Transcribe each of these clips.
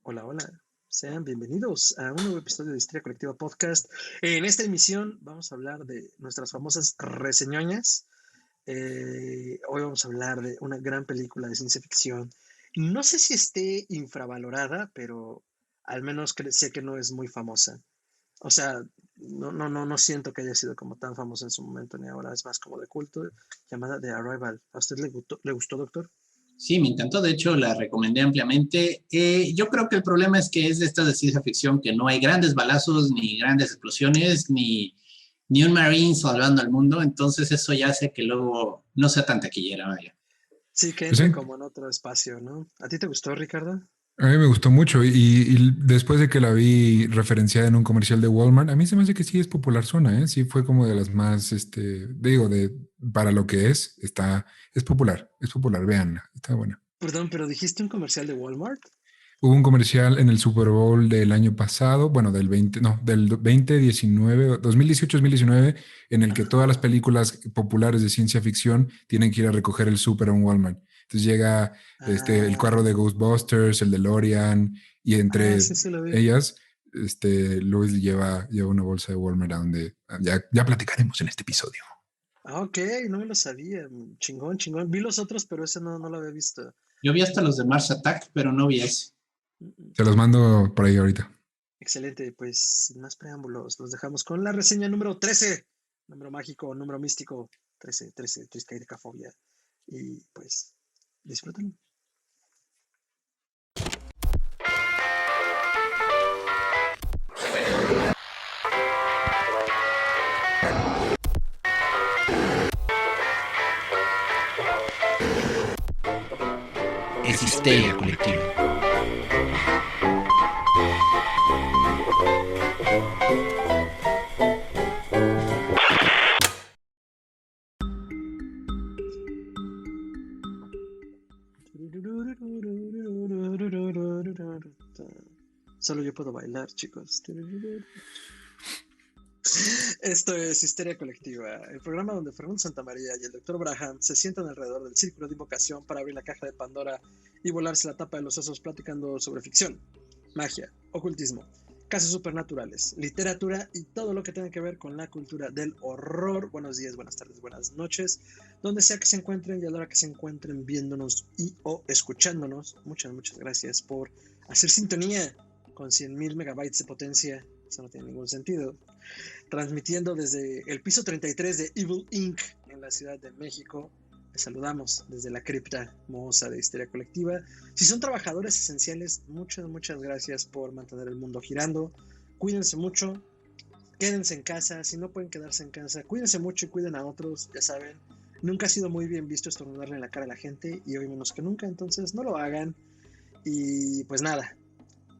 Hola, hola. Sean bienvenidos a un nuevo episodio de Histeria Colectiva Podcast. En esta emisión vamos a hablar de nuestras famosas reseñoñas. Hoy vamos a hablar de una gran película de ciencia ficción. No sé si esté infravalorada, pero al menos sé que no es muy famosa. O sea, no siento que haya sido como tan famosa en su momento ni ahora. Es más como de culto, llamada The Arrival. ¿A usted le gustó, doctor? Sí, me encantó. De hecho, la recomendé ampliamente. Yo creo que el problema es que es de estas de ciencia ficción que no hay grandes balazos, ni grandes explosiones, ni un Marine salvando al mundo. Entonces, eso ya hace que luego no sea tan taquillera, vaya. Sí, que Pues entra sí, como en otro espacio, ¿no? ¿A ti te gustó, Ricardo? a mí me gustó mucho y después de que la vi referenciada en un comercial de Walmart, a mí se me hace que sí es popular zona, ¿eh? Sí fue como de las más, para lo que es popular, véanla, está buena. Perdón, pero dijiste un comercial de Walmart. Hubo un comercial en el Super Bowl del año pasado, bueno, del 2019, 2018-2019, en el que todas las películas populares de ciencia ficción tienen que ir a recoger el súper a un Walmart. Entonces llega el carro de Ghostbusters, el DeLorean, y entre Sí lo vi. ellas, Luis lleva una bolsa de Walmart a donde ya platicaremos en este episodio. Ok, no me lo sabía. Chingón, chingón. Vi los otros, pero ese no lo había visto. Yo vi hasta los de Mars Attack, pero no vi ese. Se los mando por ahí ahorita. Excelente, pues sin más preámbulos, los dejamos con la reseña número 13. Número mágico, número místico, 13, Triskaidekafobia. Y pues, disfrútenlo. Es histeria colectiva. Solo yo puedo bailar, chicos. Esto es Histeria Colectiva, el programa donde Fernando Santamaría y el Dr. Braham se sientan alrededor del círculo de invocación para abrir la caja de Pandora y volarse la tapa de los sesos platicando sobre ficción, magia, ocultismo, casos supernaturales, literatura y todo lo que tenga que ver con la cultura del horror. Buenos días, buenas tardes, buenas noches, donde sea que se encuentren y a la hora que se encuentren viéndonos y o escuchándonos. Muchas gracias por hacer sintonía con 100,000 megabytes de potencia. Eso no tiene ningún sentido. Transmitiendo desde el piso 33 de Evil Inc. en la Ciudad de México. Les saludamos desde la cripta mohosa de Histeria Colectiva. Si son trabajadores esenciales, muchas gracias por mantener el mundo girando. Cuídense mucho, quédense en casa. Si no pueden quedarse en casa, cuídense mucho y cuiden a otros. Ya saben, nunca ha sido muy bien visto estornudarle en la cara a la gente y hoy menos que nunca, entonces no lo hagan. Y pues nada,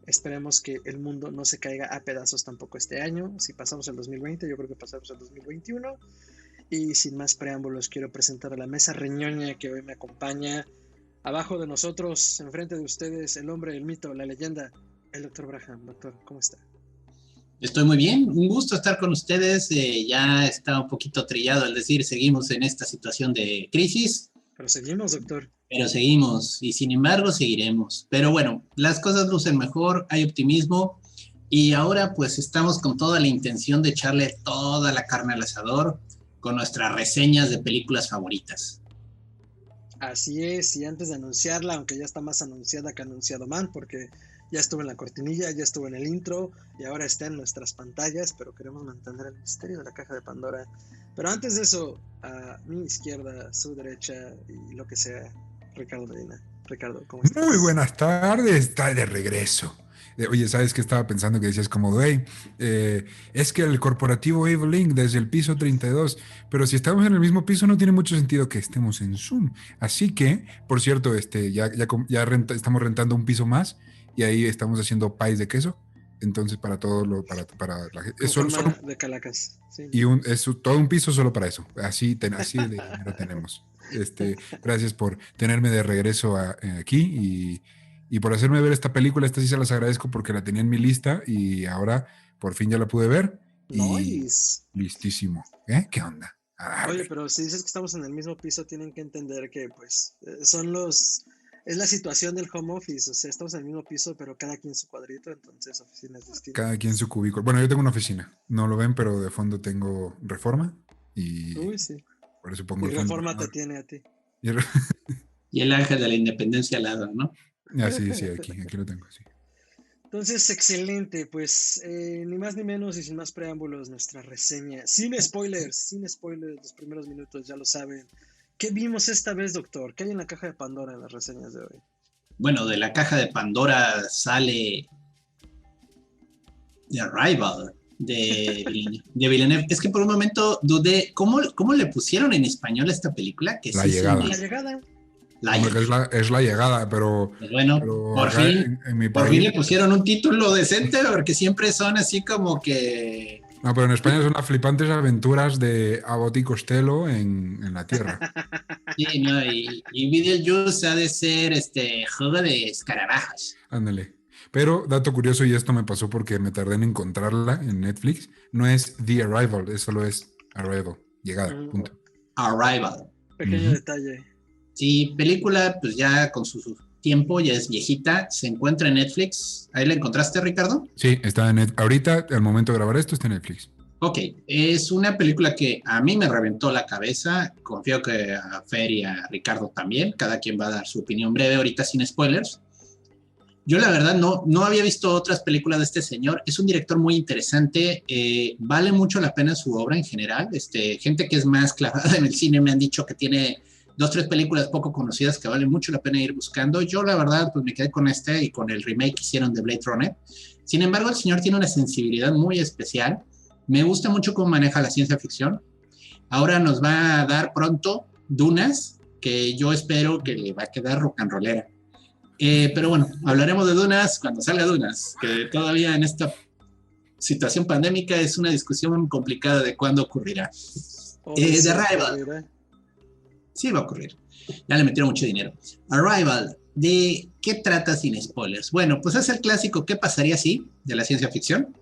esperemos que el mundo no se caiga a pedazos tampoco este año. Si pasamos el 2020, yo creo que pasamos el 2021. Y sin más preámbulos, quiero presentar a la mesa reñoña que hoy me acompaña. Abajo de nosotros, enfrente de ustedes, el hombre, el mito, la leyenda, el Dr. Braham. Doctor, ¿cómo está? Estoy muy bien, un gusto estar con ustedes. Ya está un poquito trillado al decir, seguimos en esta situación de crisis. Pero seguimos, doctor. Pero seguimos y sin embargo seguiremos. Pero bueno, las cosas lucen mejor, hay optimismo y ahora pues estamos con toda la intención de echarle toda la carne al asador con nuestras reseñas de películas favoritas. Así es, y antes de anunciarla, aunque ya está más anunciada que anunciado man, porque ya estuvo en la cortinilla, ya estuvo en el intro y ahora está en nuestras pantallas, pero queremos mantener el misterio de la caja de Pandora. Pero antes de eso, a mi izquierda, su derecha y lo que sea, Ricardo Medina. Ricardo, ¿cómo estás? Muy buenas tardes, está de regreso. Oye, ¿sabes qué estaba pensando? Que decías como, güey, es que el corporativo Evil Inc. desde el piso 32, pero si estamos en el mismo piso no tiene mucho sentido que estemos en Zoom. Así que, por cierto, estamos rentando un piso más y ahí estamos haciendo pies de queso. Entonces, para todo para la gente. Con forma de calacas. Sí. Y todo un piso solo para eso. Así de dinero tenemos. Gracias por tenerme de regreso aquí y por hacerme ver esta película. Esta sí se las agradezco porque la tenía en mi lista y ahora por fin ya la pude ver. Y Nice. listísimo. ¿Qué onda? Oye, pero si dices que estamos en el mismo piso, tienen que entender que pues son los Es la situación del home office, o sea, estamos en el mismo piso, pero cada quien su cuadrito, entonces oficinas distintas. Cada quien su cubículo. Bueno, yo tengo una oficina. No lo ven, pero de fondo tengo Reforma y Uy, sí. por eso pongo Y el fondo. Reforma te tiene a ti. Y Y el ángel de la independencia al lado, ¿no? sí, aquí lo tengo, sí. Entonces, excelente, pues ni más ni menos y sin más preámbulos, nuestra reseña. Sin spoilers, los primeros minutos, ya lo saben. ¿Qué vimos esta vez, doctor? ¿Qué hay en la caja de Pandora en las reseñas de hoy? Bueno, de la caja de Pandora sale The Arrival de Villeneuve. Es que por un momento dudé, ¿cómo le pusieron en español a esta película? Que La sí llegada. La llegada. Es la llegada, pero bueno, por fin, en mi por país, fin le pusieron un título decente, porque siempre son así como que... No, pero en España son las flipantes aventuras de Abbott y Costello en la Tierra. Sí, no, y Beetlejuice ha de ser juego de escarabajos. Ándale. Pero, dato curioso, y esto me pasó porque me tardé en encontrarla en Netflix, no es The Arrival, solo es Arrival, llegada, punto. Arrival. Pequeño detalle. Sí, película, pues ya con su tiempo, ya es viejita, se encuentra en Netflix. ¿Ahí la encontraste, Ricardo? Sí, está en Netflix. Ahorita, al momento de grabar esto, está en Netflix. Ok, es una película que a mí me reventó la cabeza, confío que a Fer y a Ricardo también, cada quien va a dar su opinión breve ahorita sin spoilers. Yo la verdad no había visto otras películas de este señor, es un director muy interesante, vale mucho la pena su obra en general, gente que es más clavada en el cine me han dicho que tiene 2-3 películas poco conocidas que vale mucho la pena ir buscando. Yo la verdad pues me quedé con y con el remake que hicieron de Blade Runner. Sin embargo, el señor tiene una sensibilidad muy especial. Me gusta mucho cómo maneja la ciencia ficción. Ahora nos va a dar pronto Dunas, que yo espero que le va a quedar rock and rollera. Pero bueno, hablaremos de Dunas cuando salga Dunas, que todavía en esta situación pandémica es una discusión complicada de cuándo ocurrirá. The Arrival. Sí va a ocurrir. Ya le metieron mucho dinero. Arrival, ¿de qué trata sin spoilers? Bueno, pues es el clásico ¿qué pasaría si? De la ciencia ficción.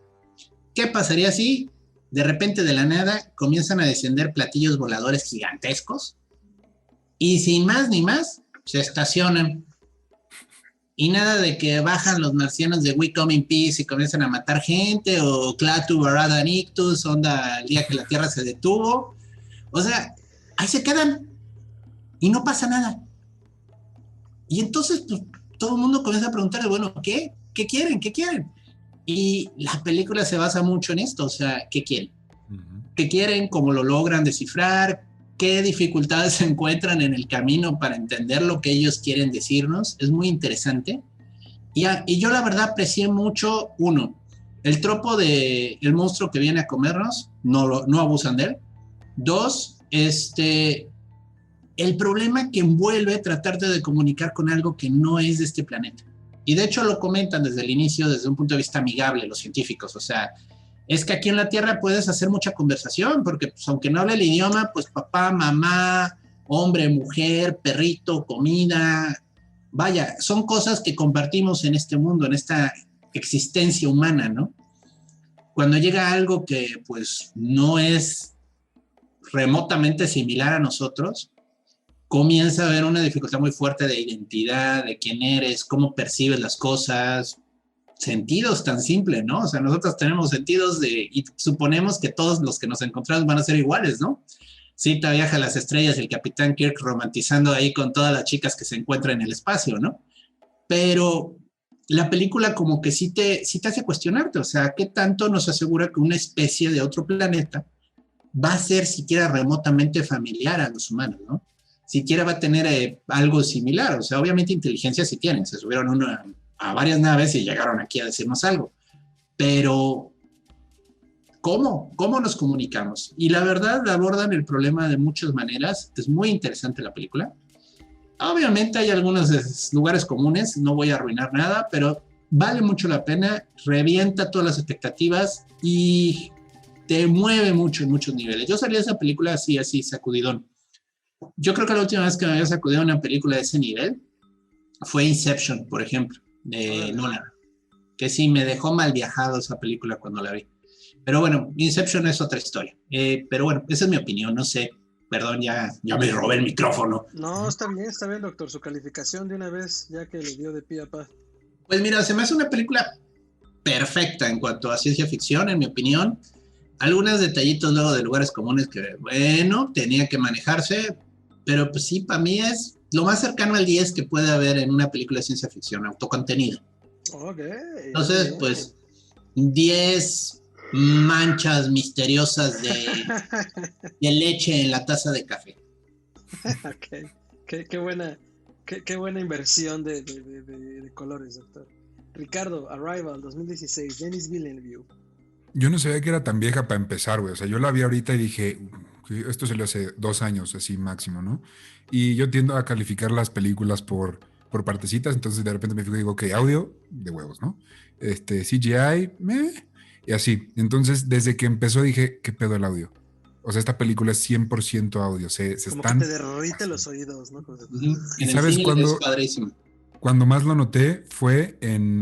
¿Qué pasaría si de repente de la nada comienzan a descender platillos voladores gigantescos y sin más ni más se estacionan? Y nada de que bajan los marcianos de We Come in Peace y comienzan a matar gente o Klaatu Barada Nictus, onda el día que la Tierra se detuvo. O sea, ahí se quedan. Y no pasa nada. Y entonces, pues, todo el mundo comienza a preguntarle, bueno, ¿qué? ¿Qué quieren? ¿Qué quieren? Y la película se basa mucho en esto, o sea, ¿qué quieren? ¿Qué quieren? ¿Cómo lo logran descifrar? ¿Qué dificultades se encuentran en el camino para entender lo que ellos quieren decirnos? Es muy interesante. Y yo la verdad aprecié mucho, uno, el tropo de el monstruo que viene a comernos, no abusan de él. Dos, el problema que envuelve tratarte de comunicar con algo que no es de este planeta. Y de hecho lo comentan desde el inicio, desde un punto de vista amigable, los científicos. O sea, es que aquí en la Tierra puedes hacer mucha conversación, porque pues, aunque no hable el idioma, pues papá, mamá, hombre, mujer, perrito, comida, vaya, son cosas que compartimos en este mundo, en esta existencia humana, ¿no? Cuando llega algo que pues no es remotamente similar a nosotros, comienza a haber una dificultad muy fuerte de identidad, de quién eres, cómo percibes las cosas, sentidos tan simples, ¿no? O sea, nosotros tenemos sentidos y suponemos que todos los que nos encontramos van a ser iguales, ¿no? Cita Viaja a las Estrellas, el Capitán Kirk romantizando ahí con todas las chicas que se encuentran en el espacio, ¿no? Pero la película como que sí te hace cuestionarte, o sea, ¿qué tanto nos asegura que una especie de otro planeta va a ser siquiera remotamente familiar a los humanos, ¿no? Siquiera va a tener algo similar, o sea, obviamente inteligencia sí tienen, se subieron a varias naves y llegaron aquí a decirnos algo, pero ¿cómo nos comunicamos? Y la verdad abordan el problema de muchas maneras, es muy interesante la película. Obviamente hay algunos lugares comunes, no voy a arruinar nada, pero vale mucho la pena, revienta todas las expectativas y te mueve mucho en muchos niveles. Yo salí de esa película así, sacudidón. Yo creo que la última vez que me había sacudido una película de ese nivel fue Inception, por ejemplo, de Nolan, que sí me dejó mal viajado esa película cuando la vi. Pero bueno, Inception es otra historia. Pero bueno, esa es mi opinión, no sé. Perdón, ya me robé el micrófono. No, está bien, doctor. Su calificación de una vez, ya que le dio de pie a pa. Pues mira, se me hace una película perfecta en cuanto a ciencia ficción, en mi opinión. Algunos detallitos luego de lugares comunes que, bueno, tenía que manejarse, pero pues sí, para mí es lo más cercano al 10 que puede haber en una película de ciencia ficción, autocontenido. Ok. Entonces, pues, 10 manchas misteriosas de leche en la taza de café. Ok. Qué buena inversión de colores, doctor. Ricardo, Arrival 2016, Denis Villeneuve. Yo no sabía que era tan vieja para empezar, güey. O sea, yo la vi ahorita y dije, esto se le hace 2 años, así máximo, ¿no? Y yo tiendo a calificar las películas por partecitas, entonces de repente me fijo y digo, ok, audio, de huevos, ¿no? CGI, y así. Entonces, desde que empezó dije, ¿qué pedo el audio? O sea, esta película es 100% audio, se Como están... que te derrite los oídos, ¿no? En ¿Y el sabes cine es cuándo? padrísimo. Cuando más lo noté fue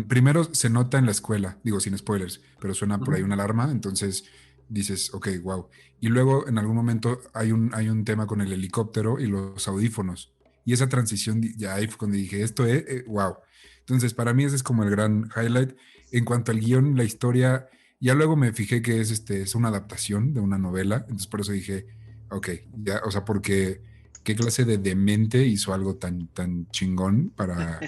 primero se nota en la escuela, digo sin spoilers, pero suena por ahí una alarma, entonces dices, ok, wow. Y luego en algún momento hay un tema con el helicóptero y los audífonos. Y esa transición, ya ahí fue cuando dije, esto es, wow. Entonces para mí ese es como el gran highlight. En cuanto al guión, la historia, ya luego me fijé que es una adaptación de una novela, entonces por eso dije, ok, ya, o sea, porque qué clase de demente hizo algo tan chingón para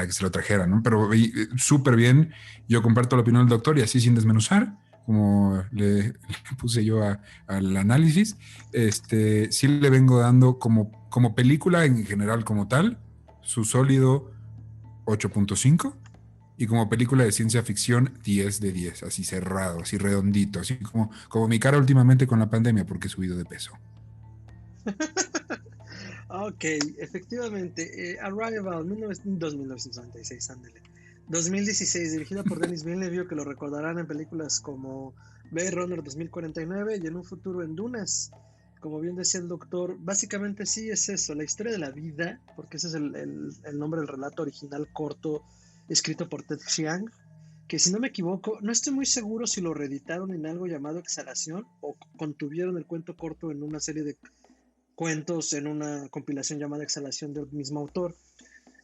que se lo trajera, ¿no? Pero súper bien, yo comparto la opinión del doctor y así sin desmenuzar, como le puse yo al análisis, sí le vengo dando como película en general como tal, su sólido 8.5 y como película de ciencia ficción 10 de 10, así cerrado, así redondito, así como mi cara últimamente con la pandemia porque he subido de peso. Ok, efectivamente, Arrival, 1996, ándale. 2016, dirigida por Denis Villeneuve, que lo recordarán en películas como Blade Runner 2049 y en un futuro en Dunas. Como bien decía el doctor, básicamente sí es eso, la historia de la vida, porque ese es el nombre del relato original corto escrito por Ted Chiang, que si no me equivoco, no estoy muy seguro si lo reeditaron en algo llamado Exhalación o contuvieron el cuento corto en una serie de cuentos en una compilación llamada Exhalación del mismo autor.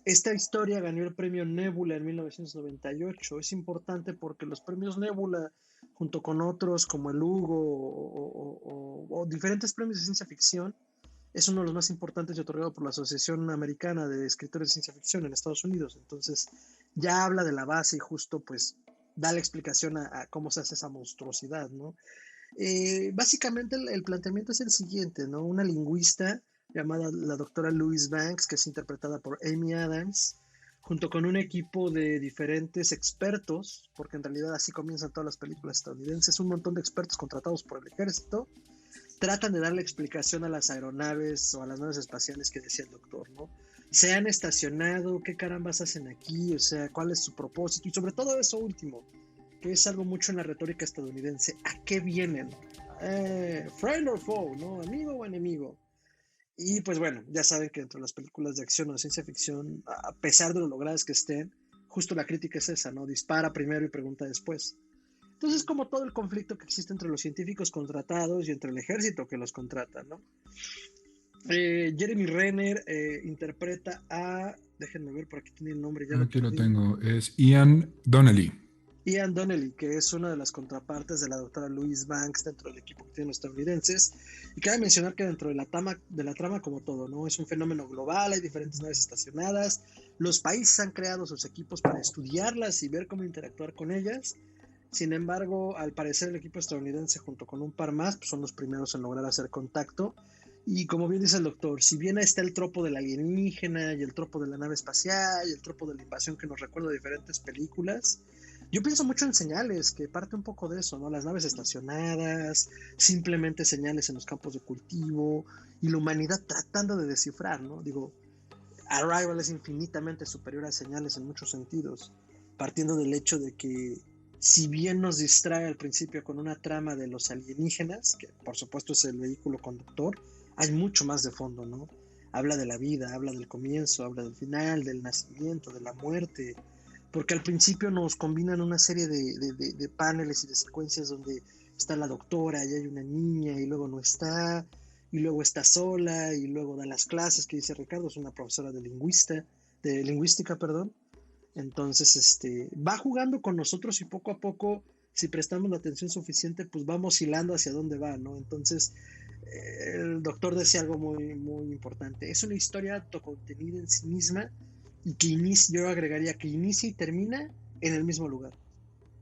Esta historia ganó el premio Nebula en 1998. Es importante porque los premios Nebula, junto con otros como el Hugo o diferentes premios de ciencia ficción, es uno de los más importantes y otorgado por la Asociación Americana de Escritores de Ciencia Ficción en Estados Unidos. Entonces, ya habla de la base y justo pues da la explicación a cómo se hace esa monstruosidad, ¿no? Básicamente el planteamiento es el siguiente, ¿no? Una lingüista llamada la doctora Louise Banks, que es interpretada por Amy Adams, junto con un equipo de diferentes expertos, porque en realidad así comienzan todas las películas estadounidenses, un montón de expertos contratados por el ejército, tratan de darle explicación a las aeronaves o a las naves espaciales que decía el doctor, ¿no? Se han estacionado, qué carambas hacen aquí, o sea, cuál es su propósito, y sobre todo eso último, que es algo mucho en la retórica estadounidense. ¿A qué vienen? Friend or foe, ¿no? ¿Amigo o enemigo? Y pues bueno, ya saben que entre las películas de acción o de ciencia ficción, a pesar de lo logradas que estén, justo la crítica es esa, ¿no? Dispara primero y pregunta después. Entonces, como todo el conflicto que existe entre los científicos contratados y entre el ejército que los contrata, ¿no? Jeremy Renner interpreta a... Déjenme ver, por aquí tiene el nombre, ya Aquí lo perdí. tengo, es Ian Donnelly. Ian Donnelly, que es una de las contrapartes de la doctora Louise Banks dentro del equipo que tienen los estadounidenses. Y cabe mencionar que dentro de la trama, como todo, ¿no? Es un fenómeno global, hay diferentes naves estacionadas. Los países han creado sus equipos para estudiarlas y ver cómo interactuar con ellas. Sin embargo, al parecer el equipo estadounidense junto con un par más pues son los primeros en lograr hacer contacto. Y como bien dice el doctor, si bien está el tropo del alienígena y el tropo de la nave espacial y el tropo de la invasión que nos recuerda a diferentes películas, yo pienso mucho en señales, que parte un poco de eso, ¿no? Las naves estacionadas, simplemente señales en los campos de cultivo y la humanidad tratando de descifrar, ¿no? Digo, Arrival es infinitamente superior a señales en muchos sentidos, partiendo del hecho de que si bien nos distrae al principio con una trama de los alienígenas, que por supuesto es el vehículo conductor, hay mucho más de fondo, ¿no? Habla de la vida, habla del comienzo, habla del final, del nacimiento, de la muerte, porque al principio nos combinan una serie de paneles y de secuencias donde está la doctora y hay una niña y luego no está, y luego está sola, y luego da las clases que dice Ricardo, es una profesora de lingüística, perdón. Entonces, va jugando con nosotros y poco a poco, si prestamos la atención suficiente, pues vamos hilando hacia dónde va, ¿no? Entonces, el doctor decía algo muy, muy importante. Es una historia autocontenida en sí misma y que yo agregaría que inicia y termina en el mismo lugar.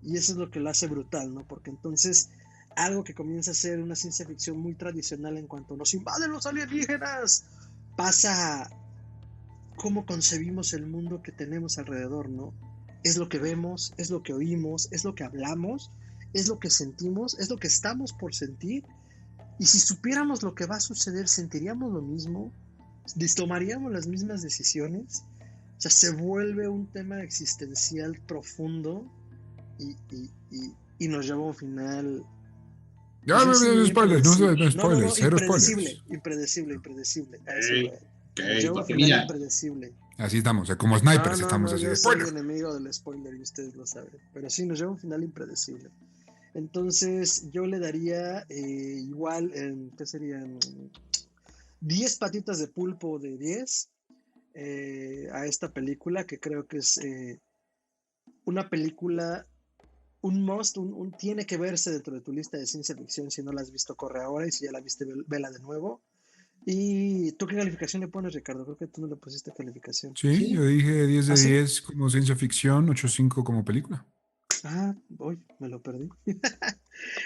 Y eso es lo que lo hace brutal, ¿no? Porque entonces algo que comienza a ser una ciencia ficción muy tradicional en cuanto nos invaden los alienígenas, pasa a cómo concebimos el mundo que tenemos alrededor, ¿no? Es lo que vemos, es lo que oímos, es lo que hablamos, es lo que sentimos, es lo que estamos por sentir. Y si supiéramos lo que va a suceder, ¿sentiríamos lo mismo? ¿Tomaríamos las mismas decisiones? O sea, se vuelve un tema existencial profundo y nos lleva a un final. Ya, Pues, no spoilers, no spoilers, cero impredecible, spoilers. impredecible. Nos lleva a un Porque final mira, impredecible. Así estamos, como snipers estamos así yo de soy spoiler. enemigo del spoiler y ustedes lo saben. Pero sí, nos lleva a un final impredecible. Entonces, yo le daría igual, ¿qué serían? 10 patitas de pulpo de 10 a esta película, que creo que es una película, un must, tiene que verse dentro de tu lista de ciencia ficción. Si no la has visto, corre ahora, y si ya la viste, vela de nuevo. ¿Y tú qué calificación le pones, Ricardo? Creo que tú no le pusiste calificación. Sí, yo dije 10 de ¿Ah, sí? 10 como ciencia ficción, 8.5 como película. Hoy me lo perdí.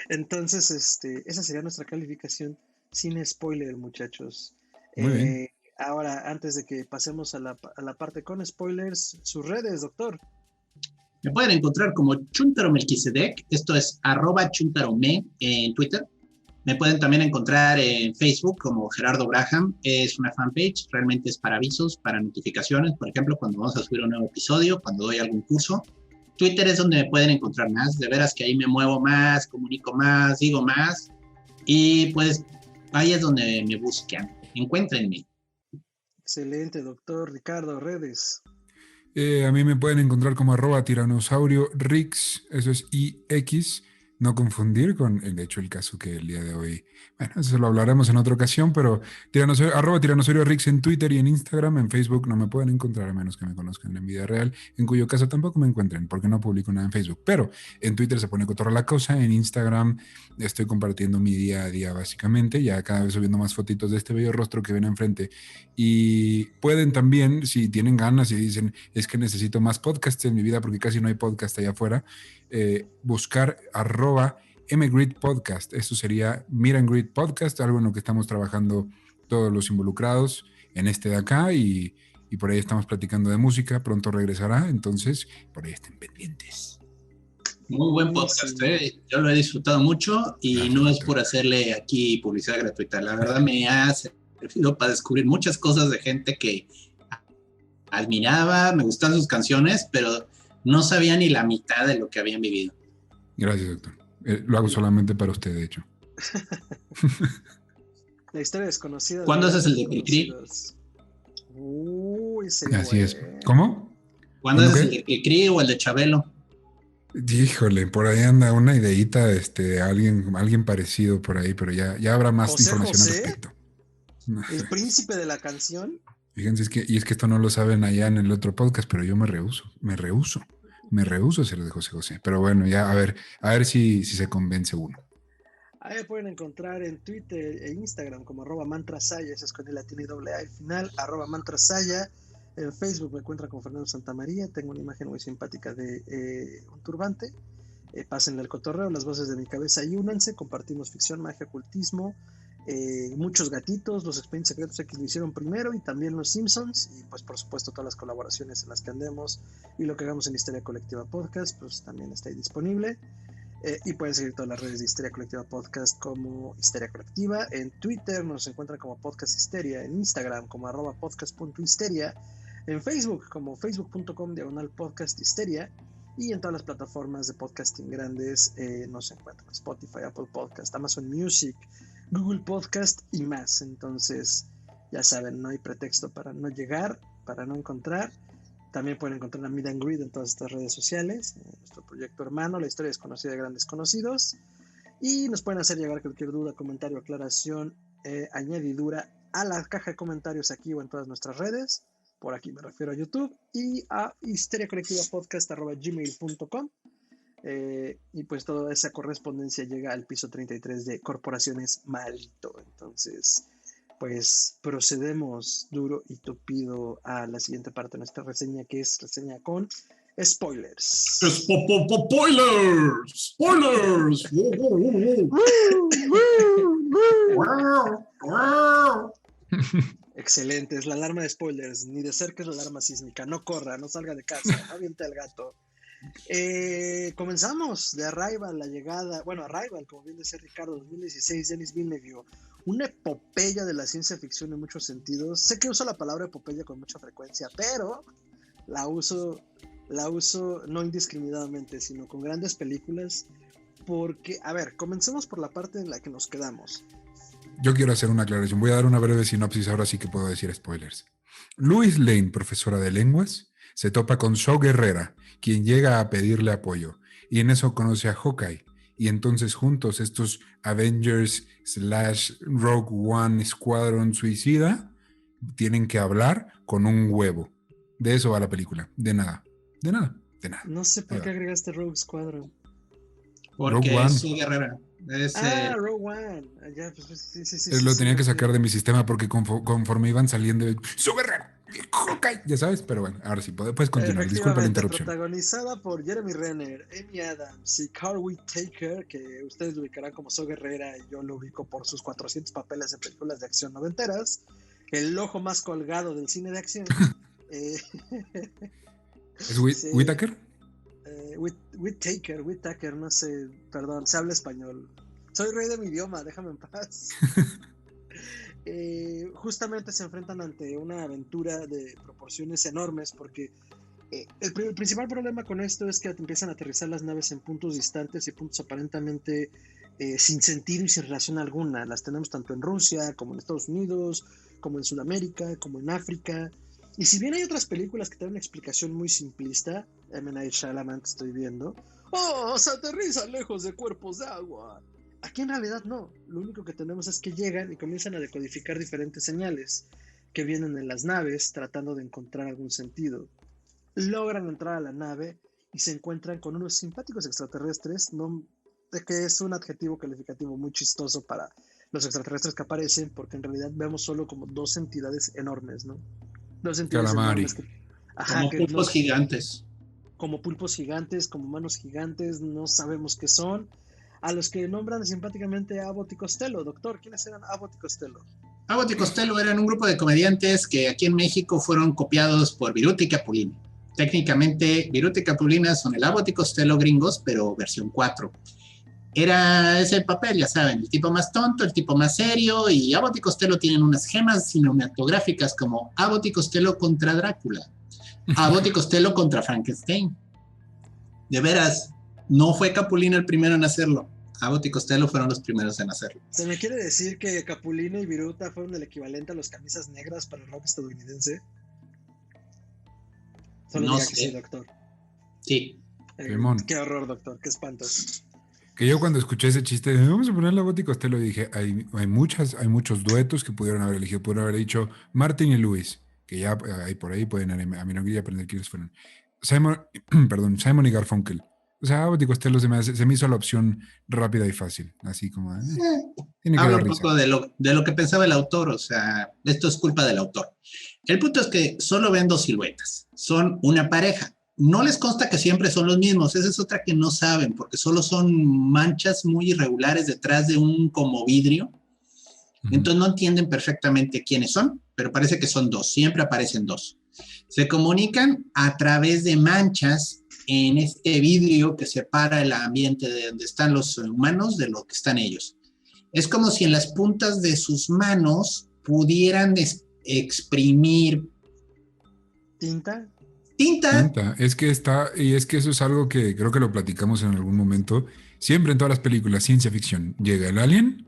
Entonces, esa sería nuestra calificación sin spoiler, muchachos. Muy bien. Ahora, antes de que pasemos a la parte con spoilers, sus redes, doctor. me pueden encontrar como Chuntaro Melquisedec, esto es @chuntarome en Twitter. Me pueden también encontrar en Facebook como Gerardo Braham, es una fanpage, realmente es para avisos, para notificaciones, por ejemplo, cuando vamos a subir un nuevo episodio, cuando doy algún curso. Twitter es donde me pueden encontrar más, de veras que ahí me muevo más, comunico más, digo más, y pues ahí es donde me buscan, encuéntrenme. Excelente, doctor. Ricardo, redes. A mí me pueden encontrar como @tiranosaurio Rix, eso es IX, no confundir con, de hecho, el caso que el día de hoy, bueno, eso lo hablaremos en otra ocasión, pero @tiranosaurio Rix en Twitter y en Instagram. En Facebook no me pueden encontrar a menos que me conozcan en vida real, en cuyo caso tampoco me encuentren porque no publico nada en Facebook, pero en Twitter se pone cotorra la cosa, en Instagram estoy compartiendo mi día a día básicamente, ya cada vez subiendo más fotitos de este bello rostro que ven enfrente. Y pueden también, si tienen ganas y dicen, es que necesito más podcasts en mi vida porque casi no hay podcast allá afuera, buscar @mgridpodcast. Eso sería Meet and Greet Podcast, algo en lo que estamos trabajando todos los involucrados en este de acá, y por ahí estamos platicando de música, pronto regresará, entonces por ahí estén pendientes. Muy buen podcast, yo lo he disfrutado mucho y gracias, no doctor. es por hacerle aquí publicidad gratuita, la verdad me ha servido para descubrir muchas cosas de gente que admiraba, me gustan sus canciones, pero no sabía ni la mitad de lo que habían vivido. Gracias, doctor. Lo hago solamente para usted, de hecho. La historia desconocida. ¿Cuándo haces el de Cricri? Uy, así es. ¿Cómo? ¿Cuándo haces el de Cricri o el de Chabelo? Híjole, por ahí anda una ideita, alguien parecido por ahí, pero ya habrá más información al respecto. El príncipe de la canción. Fíjense, es que esto no lo saben allá en el otro podcast, pero yo me rehuso a ser de José José. Pero bueno, ya a ver si se convence uno. Ahí me pueden encontrar en Twitter e Instagram como @mantrasaya, esa es con el latín y doble A al final, @mantrasaya. En Facebook me encuentran con Fernando Santamaría, tengo una imagen muy simpática de un turbante. Pásenle el cotorreo, las voces de mi cabeza y únanse, compartimos ficción, magia, ocultismo, muchos gatitos, los Expedientes Secretos X lo hicieron primero y también los Simpsons, y pues por supuesto todas las colaboraciones en las que andemos y lo que hagamos en Histeria Colectiva Podcast, pues también está ahí disponible. Y pueden seguir todas las redes de Histeria Colectiva Podcast como Histeria Colectiva. En Twitter nos encuentran como Podcast Histeria, en Instagram como @podcast.histeria, en Facebook como facebook.com/podcast histeria, y en todas las plataformas de podcasting grandes nos encuentran Spotify, Apple Podcast, Amazon Music, Google Podcast y más. Entonces ya saben, no hay pretexto para no llegar, para no encontrar. También pueden encontrar a Meet and Greet en todas estas redes sociales, nuestro proyecto hermano, la historia desconocida de grandes conocidos. Y nos pueden hacer llegar cualquier duda, comentario, aclaración añadidura a la caja de comentarios aquí o en todas nuestras redes. Por aquí me refiero a YouTube y a histeriacolectivapodcast@gmail.com. Y pues toda esa correspondencia llega al piso 33 de Corporaciones Malito. Entonces, pues procedemos duro y tupido a la siguiente parte de nuestra reseña, que es reseña con spoilers. ¡Spoilers! ¡Spoilers! Excelente, es la alarma de spoilers. Ni de cerca es la alarma sísmica. No corra, no salga de casa, no aviente al gato. Comenzamos de Arrival, la llegada, bueno, Arrival, como bien decía Ricardo, 2016, Denis Villeneuve, una epopeya de la ciencia ficción en muchos sentidos. Sé que uso la palabra epopeya con mucha frecuencia, pero la uso no indiscriminadamente, sino con grandes películas, porque, a ver, comencemos por la parte en la que nos quedamos. Yo quiero hacer una aclaración, voy a dar una breve sinopsis, ahora sí que puedo decir spoilers. Louise Lane, profesora de lenguas, se topa con Saw Gerrera, quien llega a pedirle apoyo, y en eso conoce a Hawkeye, y entonces juntos estos Avengers / Rogue One Squadron suicida tienen que hablar con un huevo. De eso va la película, de nada. No sé por qué agregaste Rogue Squadron. Porque es Saw Gerrera. Rogue One. Ya, pues, sí, lo tenía que sacar de mi sistema porque conforme iban saliendo, Saw Gerrera, Hawkeye, ya sabes, pero bueno, ahora sí, puedes continuar. Disculpa la interrupción. Protagonizada por Jeremy Renner, Amy Adams y Carl Whittaker, que ustedes lo ubicarán como Saw Gerrera y yo lo ubico por sus 400 papeles en películas de acción noventeras, el ojo más colgado del cine de acción. ¿Es Whittaker? Whittaker, no sé, perdón, se habla español. Soy rey de mi idioma, déjame en paz. Justamente se enfrentan ante una aventura de proporciones enormes porque el principal problema con esto es que empiezan a aterrizar las naves en puntos distantes y puntos aparentemente sin sentido y sin relación alguna. Las tenemos tanto en Rusia como en Estados Unidos, como en Sudamérica, como en África. Y si bien hay otras películas que te dan una explicación muy simplista, M. Night Shyamalan que estoy viendo, se aterrizan lejos de cuerpos de agua. Aquí en realidad no, lo único que tenemos es que llegan y comienzan a decodificar diferentes señales que vienen en las naves tratando de encontrar algún sentido. Logran entrar a la nave y se encuentran con unos simpáticos extraterrestres, que es un adjetivo calificativo muy chistoso para los extraterrestres que aparecen, porque en realidad vemos solo como dos entidades enormes, ¿no? Dos entidades Calamari. enormes. Como pulpos gigantes. Como pulpos gigantes, como manos gigantes, no sabemos qué son. A los que nombran simpáticamente a Abbott y Costello. Doctor, ¿quiénes eran Abbott y Costello? Abbott y Costello eran un grupo de comediantes que aquí en México fueron copiados por Viruta y Capulina. Técnicamente, Viruta y Capulina son el Abbott y Costello gringos, pero versión 4. Era ese papel, ya saben, el tipo más tonto, el tipo más serio, y Abbott y Costello tienen unas gemas cinematográficas como Abbott y Costello contra Drácula, Abbott y Costello contra Frankenstein. De veras, no fue Capulina el primero en hacerlo. Abbott y Costello fueron los primeros en hacerlo. ¿Se me quiere decir que Capulina y Viruta fueron el equivalente a los camisas negras para el rock estadounidense? Solo no diga sé. que sí, doctor. Sí. Qué horror, doctor, qué espanto. Que yo cuando escuché ese chiste de vamos a ponerle a Abbott y Costello, dije, hay muchos duetos que pudieron haber elegido. Pudieron haber dicho Martin y Lewis, que ya hay por ahí pueden a mí no quería aprender quiénes fueron. Simon y Garfunkel. O sea, Abbott y Costello se me hizo la opción rápida y fácil. Así como, tiene que Habla dar un risa. poco de lo que pensaba el autor, o sea, esto es culpa del autor. El punto es que solo ven dos siluetas, son una pareja. No les consta que siempre son los mismos, esa es otra que no saben, porque solo son manchas muy irregulares detrás de un como vidrio. Entonces no entienden perfectamente quiénes son, pero parece que son dos, siempre aparecen dos. Se comunican a través de manchas en este vidrio que separa el ambiente de donde están los humanos de lo que están ellos. Es como si en las puntas de sus manos pudieran exprimir ¿Tinta? Es que eso es algo que creo que lo platicamos en algún momento. Siempre en todas las películas ciencia ficción llega el alien,